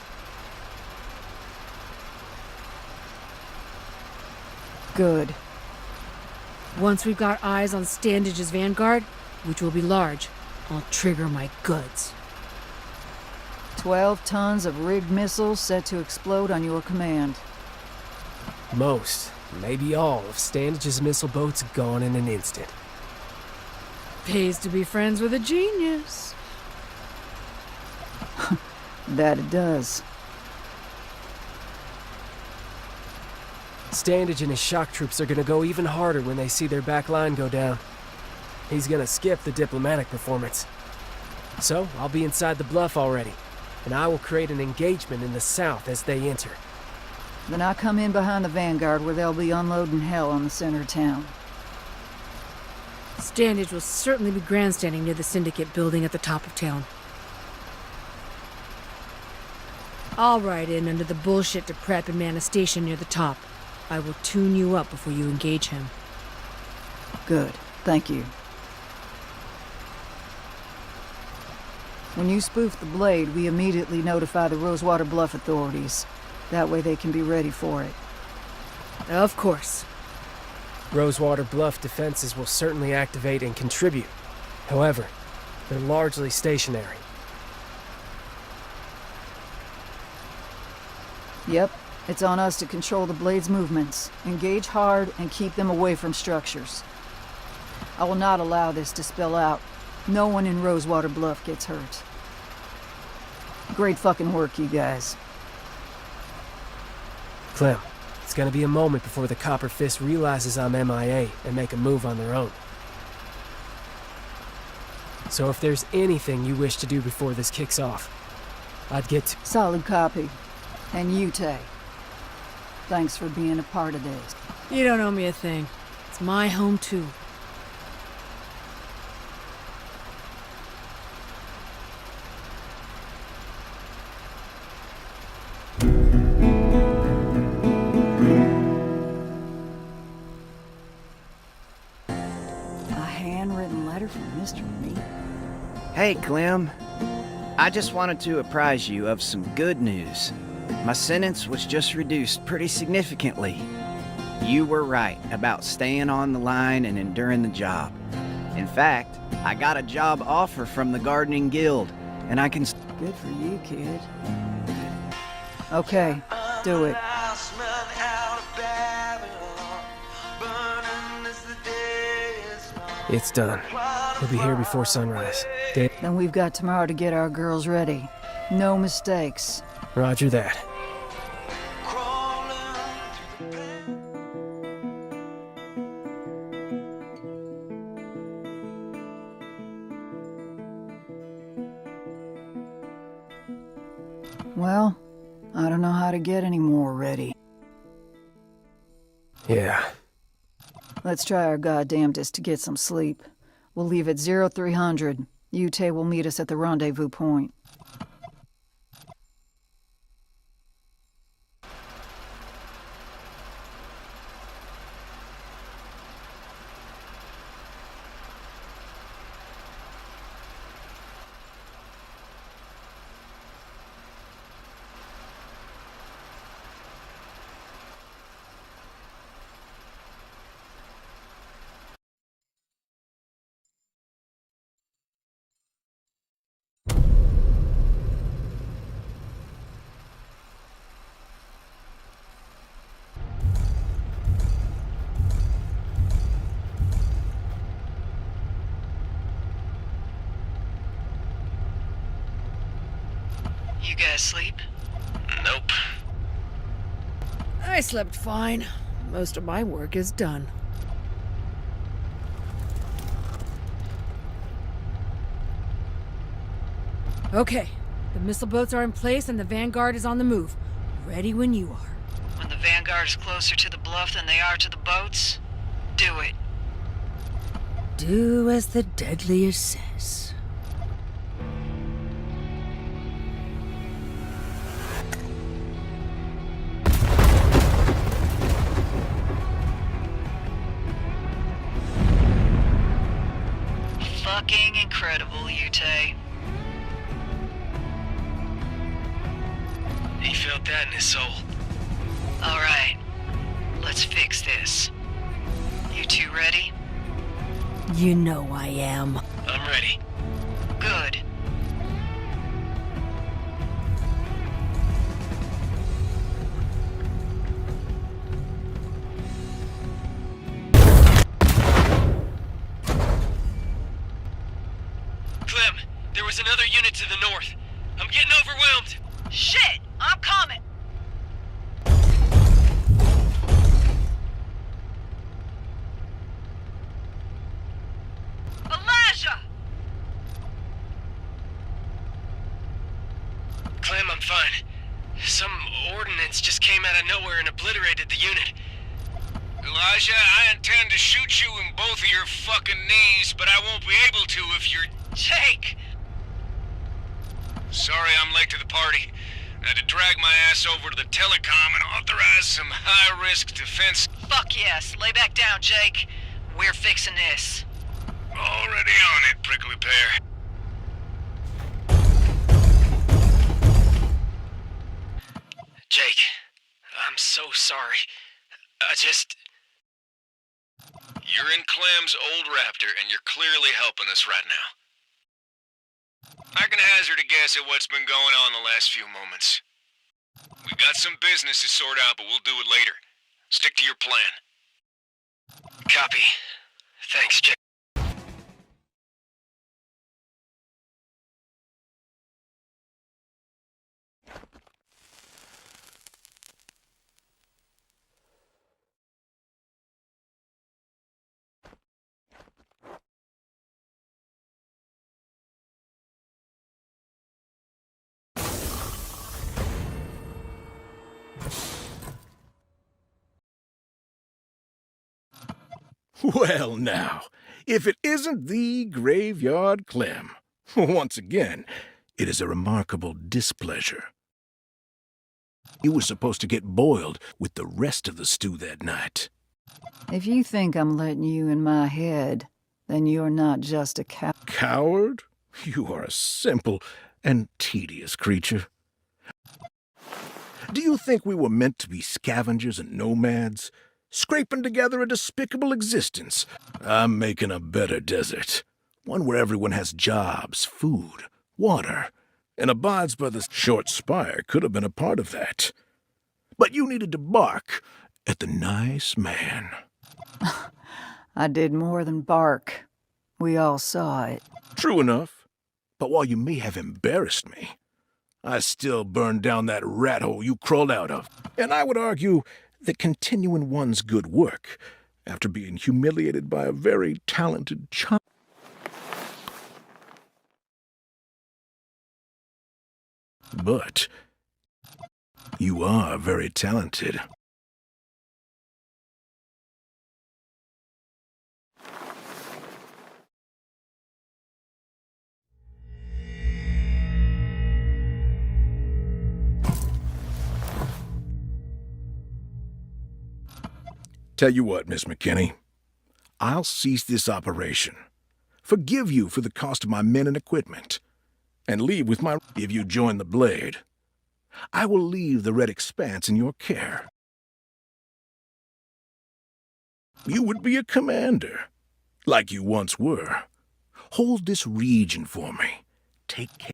Good. Once we've got eyes on Standage's vanguard, which will be large, I'll trigger my goods. 12 tons of rigged missiles set to explode on your command. Most, maybe all, of Standage's missile boats gone in an instant. Pays to be friends with a genius. That it does. Standage and his shock troops are gonna go even harder when they see their back line go down. He's gonna skip the diplomatic performance. So, I'll be inside the bluff already, and I will create an engagement in the south as they enter. Then I come in behind the vanguard where they'll be unloading hell on the center of town. Standage will certainly be grandstanding near the Syndicate building at the top of town. I'll ride in under the bullshit to prep and man a station near the top. I will tune you up before you engage him. Good. Thank you. When you spoof the blade, we immediately notify the Rosewater Bluff authorities. That way they can be ready for it. Of course. Rosewater Bluff defenses will certainly activate and contribute. However, they're largely stationary. Yep, it's on us to control the blade's movements, engage hard, and keep them away from structures. I will not allow this to spill out. No one in Rosewater Bluff gets hurt. Great fucking work, you guys. Clem, it's gonna be a moment before the Copper Fist realizes I'm MIA and make a move on their own. So if there's anything you wish to do before this kicks off, I'd get to— Solid copy. And you, Tay. Thanks for being a part of this. You don't owe me a thing. It's my home, too. From Mr. Meat. Hey, Clem. I just wanted to apprise you of some good news. My sentence was just reduced pretty significantly. You were right about staying on the line and enduring the job. In fact, I got a job offer from the Gardening Guild, and I can... Good for you, kid. Okay, do it. It's done. We'll be here before sunrise. Then we've got tomorrow to get our girls ready. No mistakes. Roger that. Well, I don't know how to get any more ready. Yeah. Let's try our goddamnedest to get some sleep. We'll leave at 0300. Tay will meet us at the rendezvous point. You guys sleep? Nope. I slept fine. Most of my work is done. Okay, the missile boats are in place and the Vanguard is on the move. Ready when you are. When the Vanguard is closer to the bluff than they are to the boats, do it. Do as the Deadliest says. Fucking incredible, Tay. He felt that in his soul. All right, let's fix this. You two ready? You know I am. I'm ready. Good. Clem, there was another unit to the north. I'm getting overwhelmed. Shit! I'm coming! Elijah! Clem, I'm fine. Some ordnance just came out of nowhere and obliterated the unit. Elijah, I intend to shoot you in both of your fucking knees, but I won't be able to if you're... Jake! Sorry I'm late to the party. I had to drag my ass over to the telecom and authorize some high-risk defense... Fuck yes. Lay back down, Jake. We're fixing this. Already on it, prickly pear. Jake, I'm so sorry. You're in Clem's old Raptor, and you're clearly helping us right now. I can hazard a guess at what's been going on the last few moments. We've got some business to sort out, but we'll do it later. Stick to your plan. Copy. Thanks, Jake. Well, now, if it isn't the Graveyard Clem. Once again, it is a remarkable displeasure. You were supposed to get boiled with the rest of the stew that night. If you think I'm letting you in my head, then you're not just a Coward? You are a simple and tedious creature. Do you think we were meant to be scavengers and nomads? Scraping together a despicable existence. I'm making a better desert. One where everyone has jobs, food, water, and abides by the short spire could have been a part of that. But you needed to bark at the nice man. I did more than bark. We all saw it. True enough. But while you may have embarrassed me, I still burned down that rat hole you crawled out of. And I would argue that continuing one's good work after being humiliated by a very talented child. But you are very talented. Tell you what, Miss McKinney, I'll cease this operation, forgive you for the cost of my men and equipment, and leave with my... If you join the Blade, I will leave the Red Expanse in your care. You would be a commander, like you once were. Hold this region for me. Take care.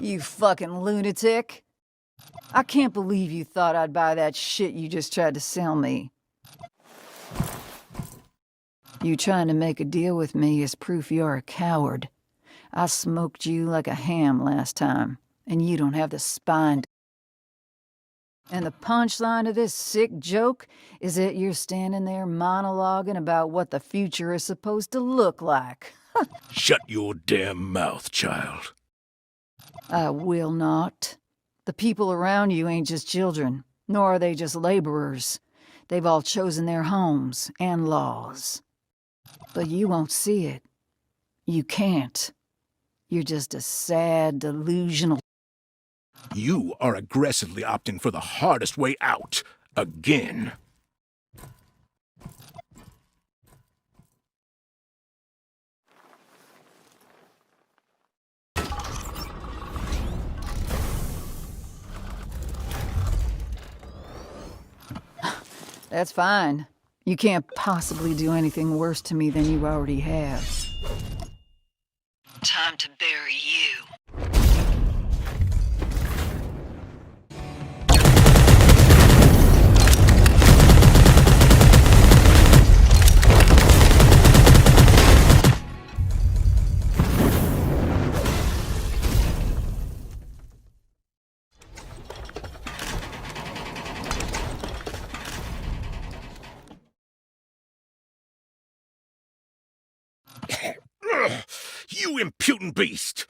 You fucking lunatic. I can't believe you thought I'd buy that shit you just tried to sell me. You trying to make a deal with me is proof you're a coward. I smoked you like a ham last time, and you don't have the spine to... And the punchline of this sick joke is that you're standing there monologuing about what the future is supposed to look like. Shut your damn mouth, child. I will not. The people around you ain't just children, nor are they just laborers. They've all chosen their homes and laws. But you won't see it. You can't. You're just a sad, delusional... You are aggressively opting for the hardest way out, again. That's fine. You can't possibly do anything worse to me than you already have. Time to bury you. you impudent beast!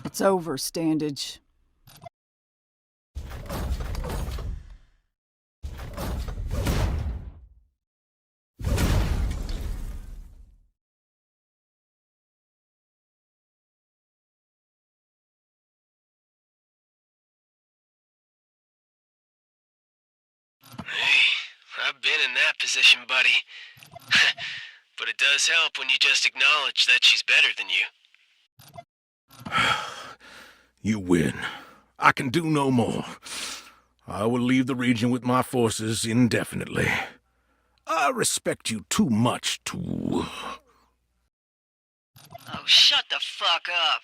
It's over, Standage. Hey, I've been in that position, buddy. But it does help when you just acknowledge that she's better than you. You win. I can do no more. I will leave the region with my forces indefinitely. I respect you too much to... Oh, shut the fuck up.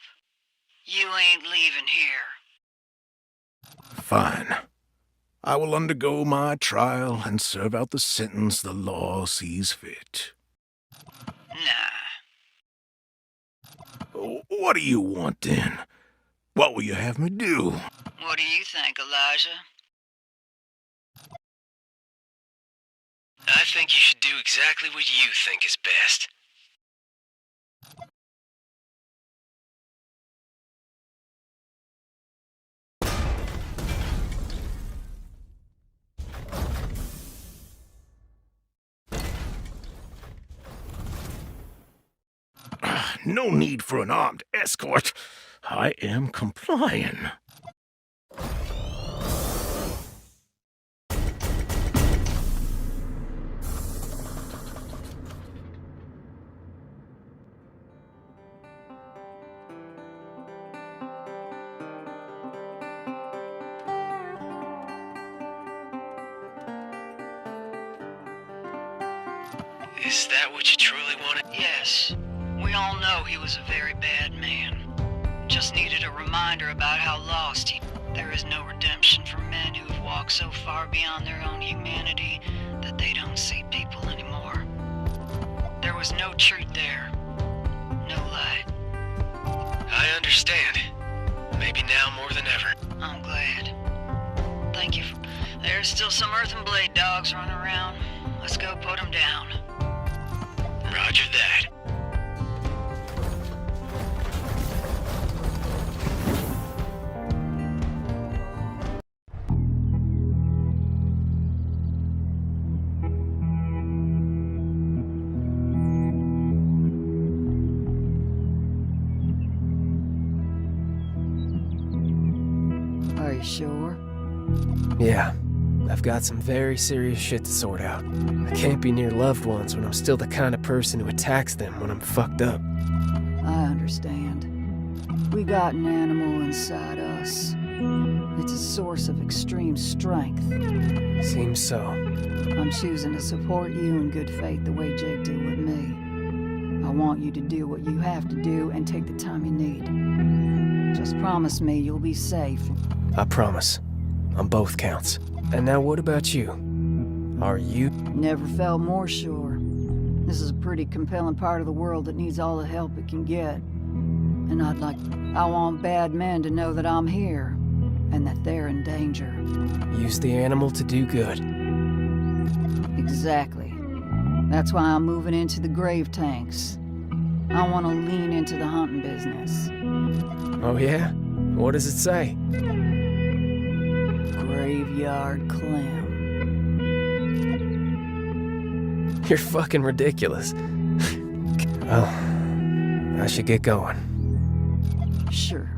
You ain't leaving here. Fine. I will undergo my trial and serve out the sentence the law sees fit. Nah. What do you want, then? What will you have me do? What do you think, Elijah? I think you should do exactly what you think is best. No need for an armed escort. I am complying. Is that what you truly wanted? Yes. We all know he was a very bad man. Just needed a reminder about how lost he... There is no redemption for men who have walked so far beyond their own humanity that they don't see people anymore. There was no truth there. No light. I understand. Maybe now more than ever. I'm glad. Thank you. There's still some Earth and Blade dogs running around. Let's go put them down. Roger that. Are you sure? Yeah. I've got some very serious shit to sort out. I can't be near loved ones when I'm still the kind of person who attacks them when I'm fucked up. I understand. We got an animal inside us. It's a source of extreme strength. Seems so. I'm choosing to support you in good faith the way Jake did with me. I want you to do what you have to do and take the time you need. Just promise me you'll be safe. I promise. On both counts. And now what about you? Are you... Never felt more sure. This is a pretty compelling part of the world that needs all the help it can get. And I want bad men to know that I'm here, and that they're in danger. Use the animal to do good. Exactly. That's why I'm moving into the grave tanks. I want to lean into the hunting business. Oh yeah? What does it say? Graveyard Clem. You're fucking ridiculous. Well, I should get going. Sure.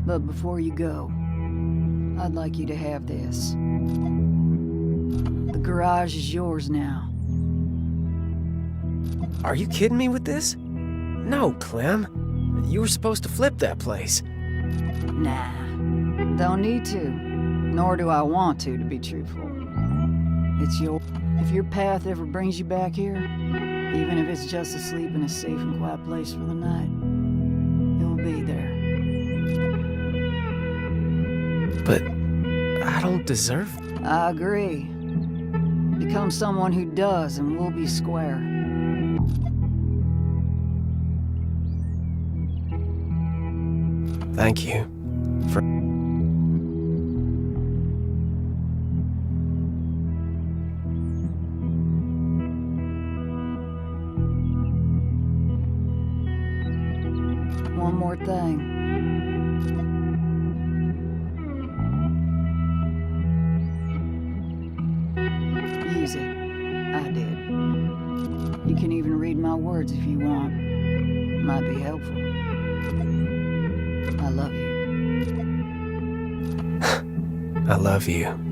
But before you go, I'd like you to have this. The garage is yours now. Are you kidding me with this? No, Clem. You were supposed to flip that place. Nah. Don't need to. Nor do I want to be truthful. It's your... If your path ever brings you back here, even if it's just to sleep in a safe and quiet place for the night, it'll be there. But I don't deserve... I agree. Become someone who does and we'll be square. Thank you for... One more thing. Use it. I did. You can even read my words if you want. Might be helpful. I love you. I love you.